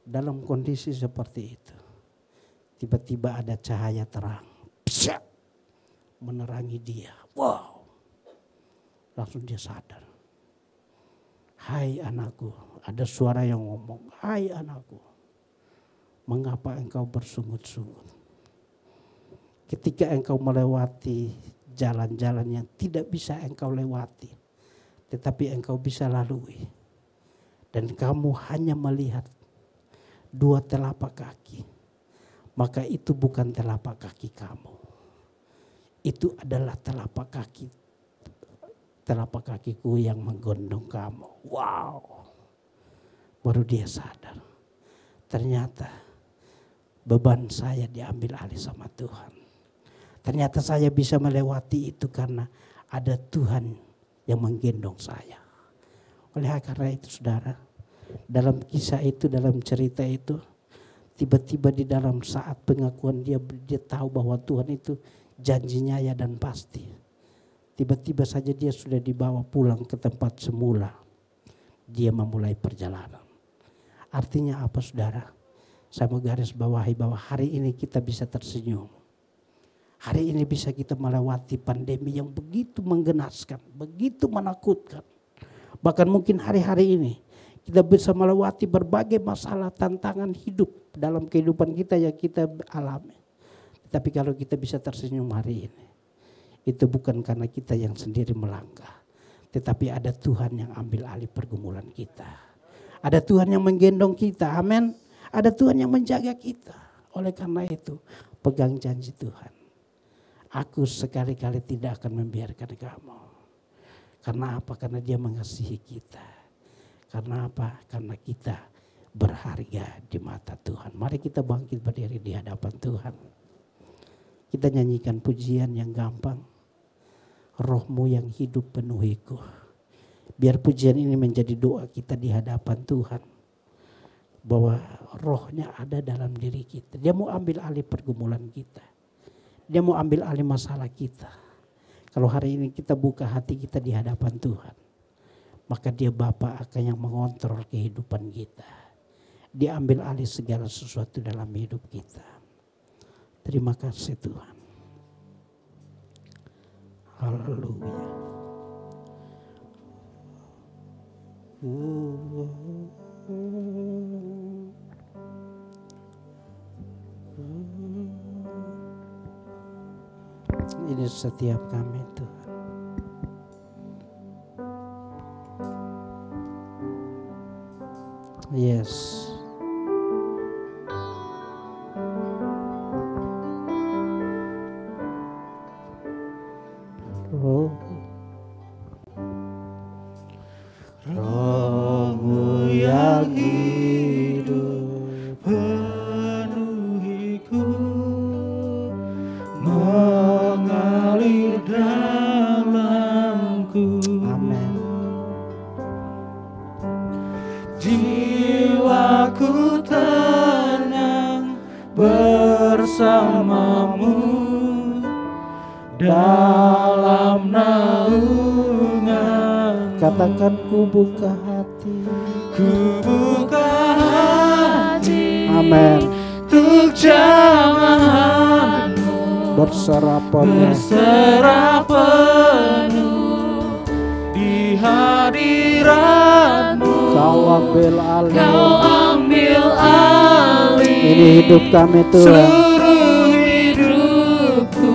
Dalam kondisi seperti itu. Tiba-tiba ada cahaya terang. Psyak, menerangi dia. Wow. Langsung dia sadar. Hai anakku. Ada suara yang ngomong. Hai anakku. Mengapa engkau bersungut-sungut? Ketika engkau melewati jalan-jalan yang tidak bisa engkau lewati. Tetapi engkau bisa lalui. Dan kamu hanya melihat 2 telapak kaki. Maka itu bukan telapak kaki kamu. Itu adalah telapak kakiku yang menggendong kamu. Wow. Baru dia sadar. Ternyata beban saya diambil alih sama Tuhan. Ternyata saya bisa melewati itu karena ada Tuhan yang menggendong saya. Oleh karena itu saudara, dalam kisah itu, dalam cerita itu, tiba-tiba di dalam saat pengakuan dia tahu bahwa Tuhan itu janjinya ya dan pasti. Tiba-tiba saja dia sudah dibawa pulang ke tempat semula. Dia memulai perjalanan. Artinya apa saudara? Saya mau garis bawahi bahwa hari ini kita bisa tersenyum. Hari ini bisa kita melewati pandemi yang begitu menggenaskan, begitu menakutkan. Bahkan mungkin hari-hari ini kita bisa melewati berbagai masalah, tantangan hidup dalam kehidupan kita yang kita alami. Tapi kalau kita bisa tersenyum hari ini, itu bukan karena kita yang sendiri melangkah. Tetapi ada Tuhan yang ambil alih pergumulan kita. Ada Tuhan yang menggendong kita, amin. Ada Tuhan yang menjaga kita. Oleh karena itu, pegang janji Tuhan. Aku sekali-kali tidak akan membiarkan kamu. Karena apa? Karena dia mengasihi kita. Karena apa? Karena kita berharga di mata Tuhan. Mari kita bangkit berdiri di hadapan Tuhan. Kita nyanyikan pujian yang gampang. Rohmu yang hidup penuhiku. Biar pujian ini menjadi doa kita di hadapan Tuhan. Bahwa rohnya ada dalam diri kita. Dia mau ambil alih pergumulan kita. Dia mau ambil alih masalah kita. Kalau hari ini kita buka hati kita di hadapan Tuhan. maka dia Bapa akan yang mengontrol kehidupan kita. Dia ambil alih segala sesuatu dalam hidup kita. Terima kasih Tuhan. Haleluya. Ini setiap kami Tuhan. Yes. Roh-Mu yang hidup penuhiku, mengalir dalamku. Amin. Jiwaku tenang bersamamu dalam naungan. Katakan ku buka hati, ku buka hati. Amin. Untuk jamahanmu berserah penuh di hadiratmu. Kau ambil alih, ini hidup kami Tuhan. Seluruh hidupku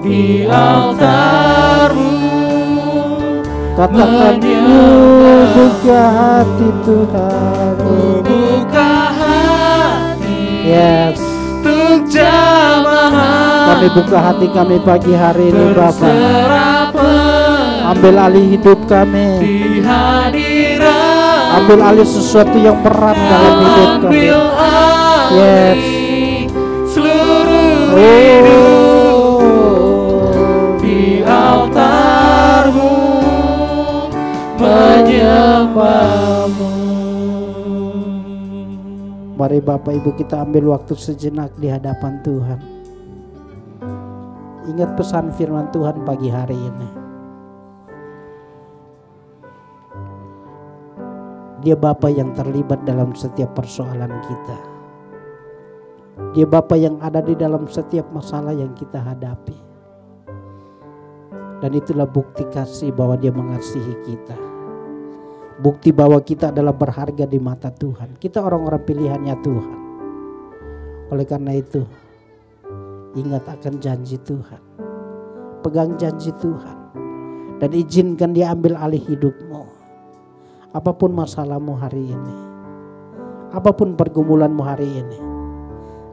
di altar-Mu. Katakan ku buka hati Tuhan, ku buka hati. Yes. Untuk jamahan. Kami buka hati kami pagi hari ini Bapa. Ambil alih hidup kami. Ambil alih sesuatu yang berat dalam hidup kami. Yes. Seluruh hidup di altar-Mu menyembah-Mu. Mari Bapak Ibu kita ambil waktu sejenak di hadapan Tuhan. Ingat pesan firman Tuhan pagi hari ini. Dia Bapa yang terlibat dalam setiap persoalan kita. Dia Bapa yang ada di dalam setiap masalah yang kita hadapi. Dan itulah bukti kasih bahwa Dia mengasihi kita. Bukti bahwa kita adalah berharga di mata Tuhan. Kita orang-orang pilihannya Tuhan. Oleh karena itu, ingat akan janji Tuhan. Pegang janji Tuhan. Dan izinkan Dia ambil alih hidupmu. Apapun masalahmu hari ini, apapun pergumulanmu hari ini,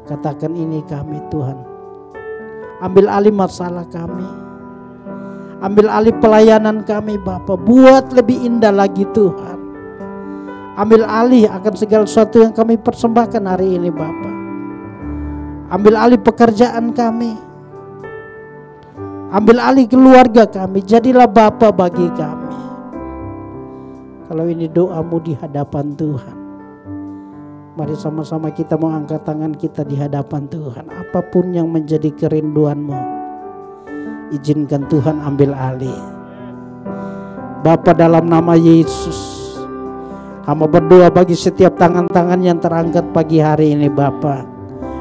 katakan ini kami Tuhan. Ambil alih masalah kami, ambil alih pelayanan kami Bapa. Buat lebih indah lagi Tuhan. Ambil alih akan segala sesuatu yang kami persembahkan hari ini Bapa. Ambil alih pekerjaan kami, ambil alih keluarga kami. Jadilah Bapa bagi kami. Kalau ini doamu di hadapan Tuhan, mari sama-sama kita mau angkat tangan kita di hadapan Tuhan. Apapun yang menjadi kerinduanmu, izinkan Tuhan ambil alih. Bapa, dalam nama Yesus, hamba berdoa bagi setiap tangan-tangan yang terangkat pagi hari ini Bapa.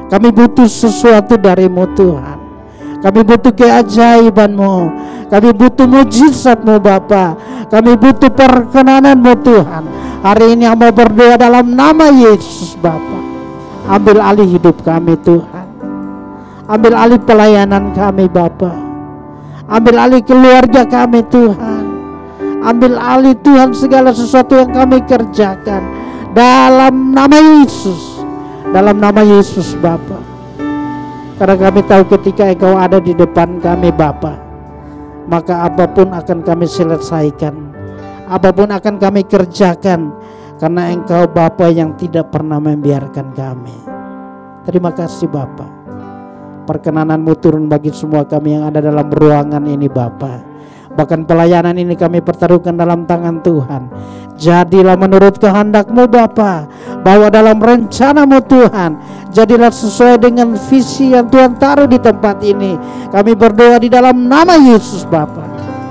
Kami butuh sesuatu dari-Mu Tuhan. Kami butuh keajaiban-Mu. Kami butuh mujizat-Mu Bapa. Kami butuh perkenanan-Mu Tuhan. Hari ini hamba berdoa dalam nama Yesus Bapa. Ambil alih hidup kami Tuhan. Ambil alih pelayanan kami Bapa. Ambil alih keluarga kami Tuhan. Ambil alih Tuhan segala sesuatu yang kami kerjakan. Dalam nama Yesus. Dalam nama Yesus Bapa. Karena kami tahu ketika Engkau ada di depan kami Bapa, maka apapun akan kami selesaikan, apapun akan kami kerjakan, karena Engkau Bapa yang tidak pernah membiarkan kami. Terima kasih Bapa. Perkenanan-Mu turun bagi semua kami yang ada dalam ruangan ini Bapa. Bahkan pelayanan ini kami pertaruhkan dalam tangan Tuhan. Jadilah menurut kehendak-Mu Bapa, bahwa dalam rencana-Mu Tuhan, jadilah sesuai dengan visi yang Tuhan taruh di tempat ini. Kami berdoa di dalam nama Yesus Bapa.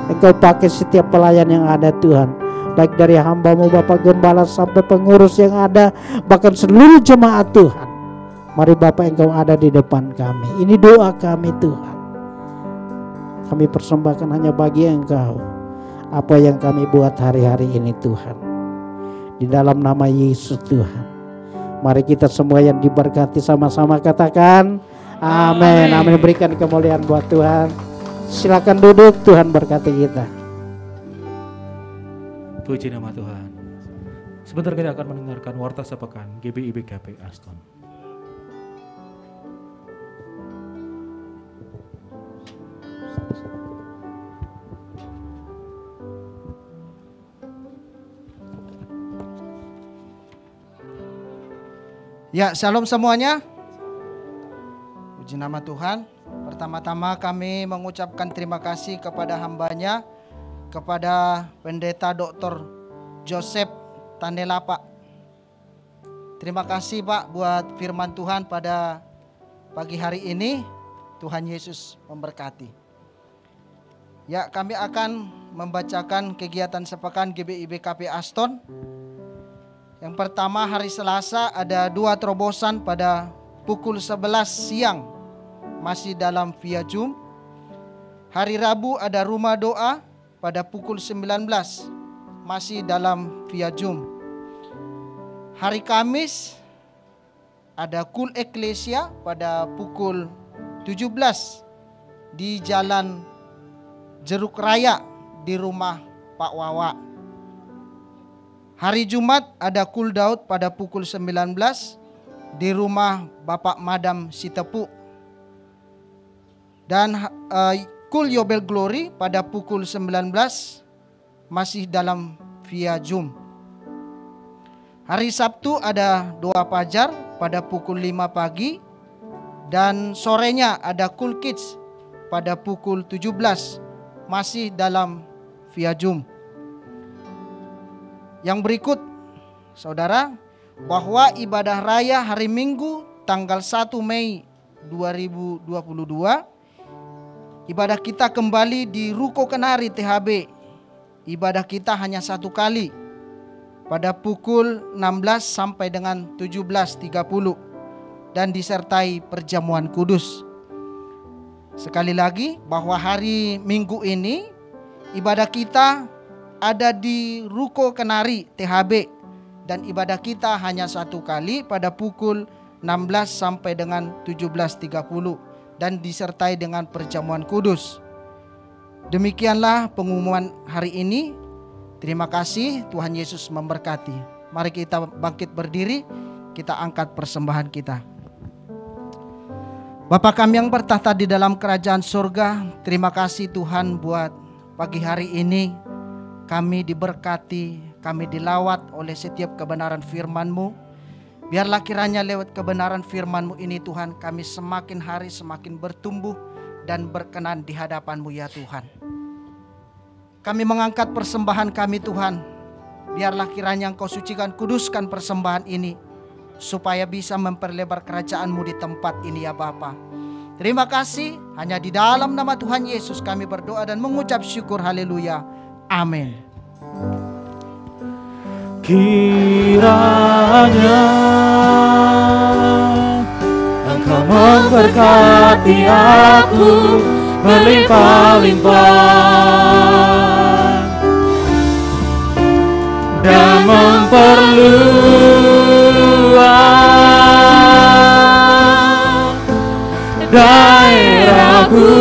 Engkau pakai setiap pelayan yang ada Tuhan, baik dari hamba-Mu Bapak Gembala sampai pengurus yang ada, bahkan seluruh jemaat Tuhan. Mari Bapak, Engkau ada di depan kami. Ini doa kami Tuhan. Kami persembahkan hanya bagi Engkau apa yang kami buat hari-hari ini Tuhan. Di dalam nama Yesus Tuhan. Mari kita semua yang diberkati sama-sama katakan amin. Amin. Berikan kemuliaan buat Tuhan. Silakan duduk, Tuhan berkati kita. Puji nama Tuhan. Sebentar kita akan mendengarkan warta sepekan GBI BKP Aston. Ya, shalom semuanya. Puji nama Tuhan. Pertama-tama kami mengucapkan terima kasih kepada hamba-Nya, kepada Pendeta Dr. Joseph Tandela Pak. Terima kasih Pak buat firman Tuhan pada pagi hari ini. Tuhan Yesus memberkati. Ya, kami akan membacakan kegiatan sepekan GBI BKP Aston. Yang pertama, hari Selasa ada 2 terobosan pada pukul 11 siang, masih dalam via Zoom. Hari Rabu ada rumah doa pada pukul 19, masih dalam via Zoom. Hari Kamis ada Kul Eklesia pada pukul 17 di Jalan Jeruk Raya di rumah Pak Wawa. Hari Jumat ada Kul Daud pada pukul 19 di rumah Bapak Madam Sitepu. Dan Kul Yobel Glory pada pukul 19 masih dalam via Zoom. Hari Sabtu ada doa fajar pada pukul 5 pagi. Dan sorenya ada Kul Kids pada pukul 17 masih dalam via Zoom. Yang berikut, saudara, bahwa ibadah raya hari Minggu tanggal 1 Mei 2022, ibadah kita kembali di Ruko Kenari THB. Ibadah kita hanya 1 kali pada pukul 16 sampai dengan 17.30 dan disertai perjamuan kudus. Sekali lagi, bahwa hari Minggu ini ibadah kita ada di Ruko Kenari THB dan ibadah kita hanya 1 kali pada pukul 16 sampai dengan 17.30 dan disertai dengan perjamuan kudus. Demikianlah pengumuman hari ini. Terima kasih, Tuhan Yesus memberkati. Mari kita bangkit berdiri, kita angkat persembahan kita. Bapa kami yang bertahta di dalam kerajaan surga, terima kasih Tuhan buat pagi hari ini. Kami diberkati, kami dilawat oleh setiap kebenaran firman-Mu. Biarlah kiranya lewat kebenaran firman-Mu ini Tuhan, kami semakin hari semakin bertumbuh dan berkenan di hadapan-Mu ya Tuhan. Kami mengangkat persembahan kami Tuhan. Biarlah kiranya Engkau sucikan, kuduskan persembahan ini, supaya bisa memperlebar kerajaan-Mu di tempat ini ya Bapa. Terima kasih, hanya di dalam nama Tuhan Yesus kami berdoa dan mengucap syukur, haleluya. Amin. Kiranya Engkau memberkati aku berlimpah-limpah dan memperluas daerahku.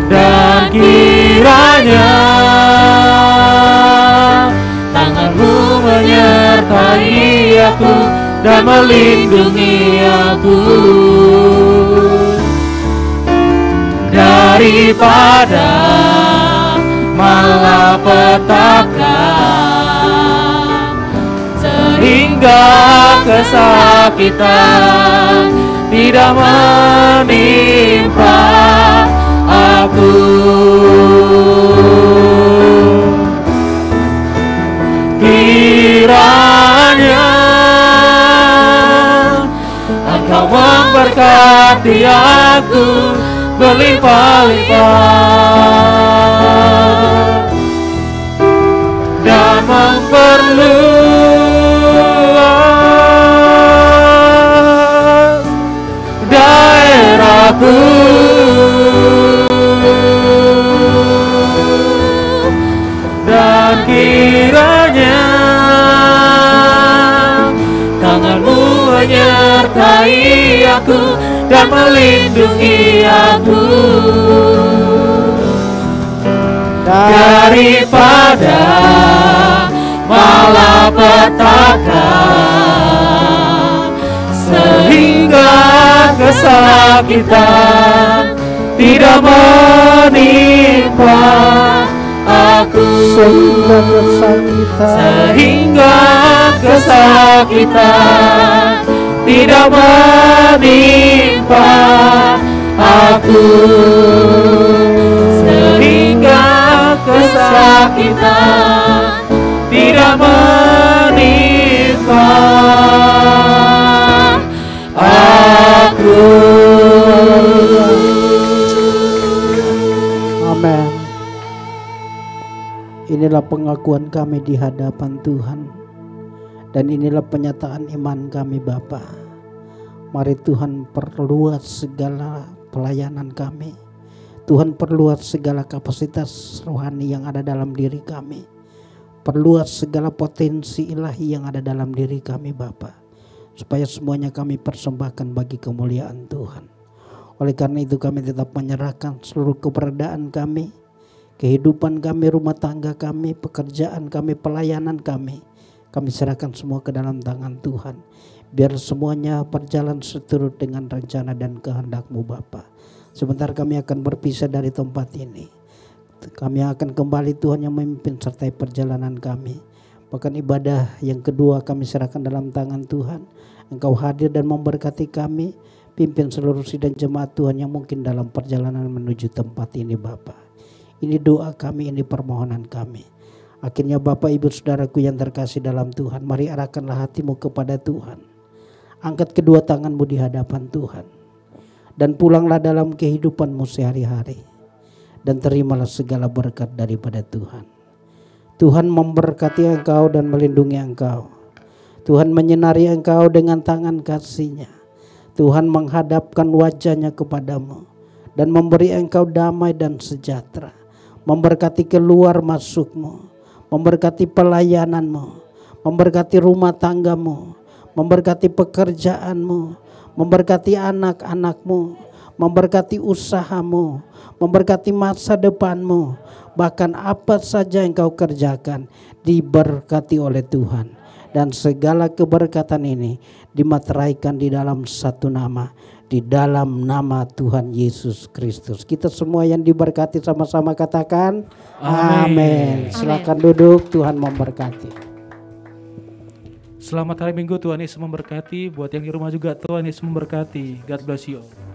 Dan kiranya tangan-Mu menyertai aku dan melindungi aku daripada malapetaka, sehingga kesakitan tidak menimpa aku. Kiranya Engkau memberkati memberkati aku berlimpah-limpah dan memperluas daerahku. Dan kiranya tanganmu menyertai aku dan melindungi aku daripada malapetaka, sehingga kesakitan tidak menimpa aku, sehingga kesakitan tidak menimpa aku, sehingga kesakitan tidak menimpa aku. Amin. Inilah pengakuan kami di hadapan Tuhan, dan inilah penyataan iman kami Bapa. Mari Tuhan perluas segala pelayanan kami. Tuhan perluas segala kapasitas rohani yang ada dalam diri kami. Perluas segala potensi ilahi yang ada dalam diri kami Bapa, supaya semuanya kami persembahkan bagi kemuliaan Tuhan. Oleh karena itu kami tetap menyerahkan seluruh keberadaan kami, kehidupan kami, rumah tangga kami, pekerjaan kami, pelayanan kami. Kami serahkan semua ke dalam tangan Tuhan. Biar semuanya berjalan seturut dengan rencana dan kehendak-Mu Bapa. Sebentar kami akan berpisah dari tempat ini. Kami akan kembali Tuhan yang memimpin sertai perjalanan kami. Bahkan ibadah yang kedua kami serahkan dalam tangan Tuhan. Engkau hadir dan memberkati kami. Pimpin seluruh sidang jemaat Tuhan yang mungkin dalam perjalanan menuju tempat ini Bapa. Ini doa kami, ini permohonan kami. Akhirnya Bapak Ibu Saudaraku yang terkasih dalam Tuhan, mari arahkanlah hatimu kepada Tuhan. Angkat kedua tanganmu di hadapan Tuhan. Dan pulanglah dalam kehidupanmu sehari-hari. Dan terimalah segala berkat daripada Tuhan. Tuhan memberkati engkau dan melindungi engkau. Tuhan menyinari engkau dengan tangan kasih-Nya. Tuhan menghadapkan wajah-Nya kepadamu dan memberi engkau damai dan sejahtera. Memberkati keluar masukmu, memberkati pelayananmu, memberkati rumah tanggamu, memberkati pekerjaanmu, memberkati anak-anakmu, memberkati usahamu, memberkati masa depanmu. Bahkan apa saja yang kau kerjakan diberkati oleh Tuhan. Dan segala keberkatan ini dimateraikan di dalam satu nama, di dalam nama Tuhan Yesus Kristus. Kita semua yang diberkati sama-sama katakan amin. Silakan duduk, Tuhan memberkati. Selamat hari Minggu, Tuhan Yesus memberkati. Buat yang di rumah juga Tuhan Yesus memberkati. God bless you all.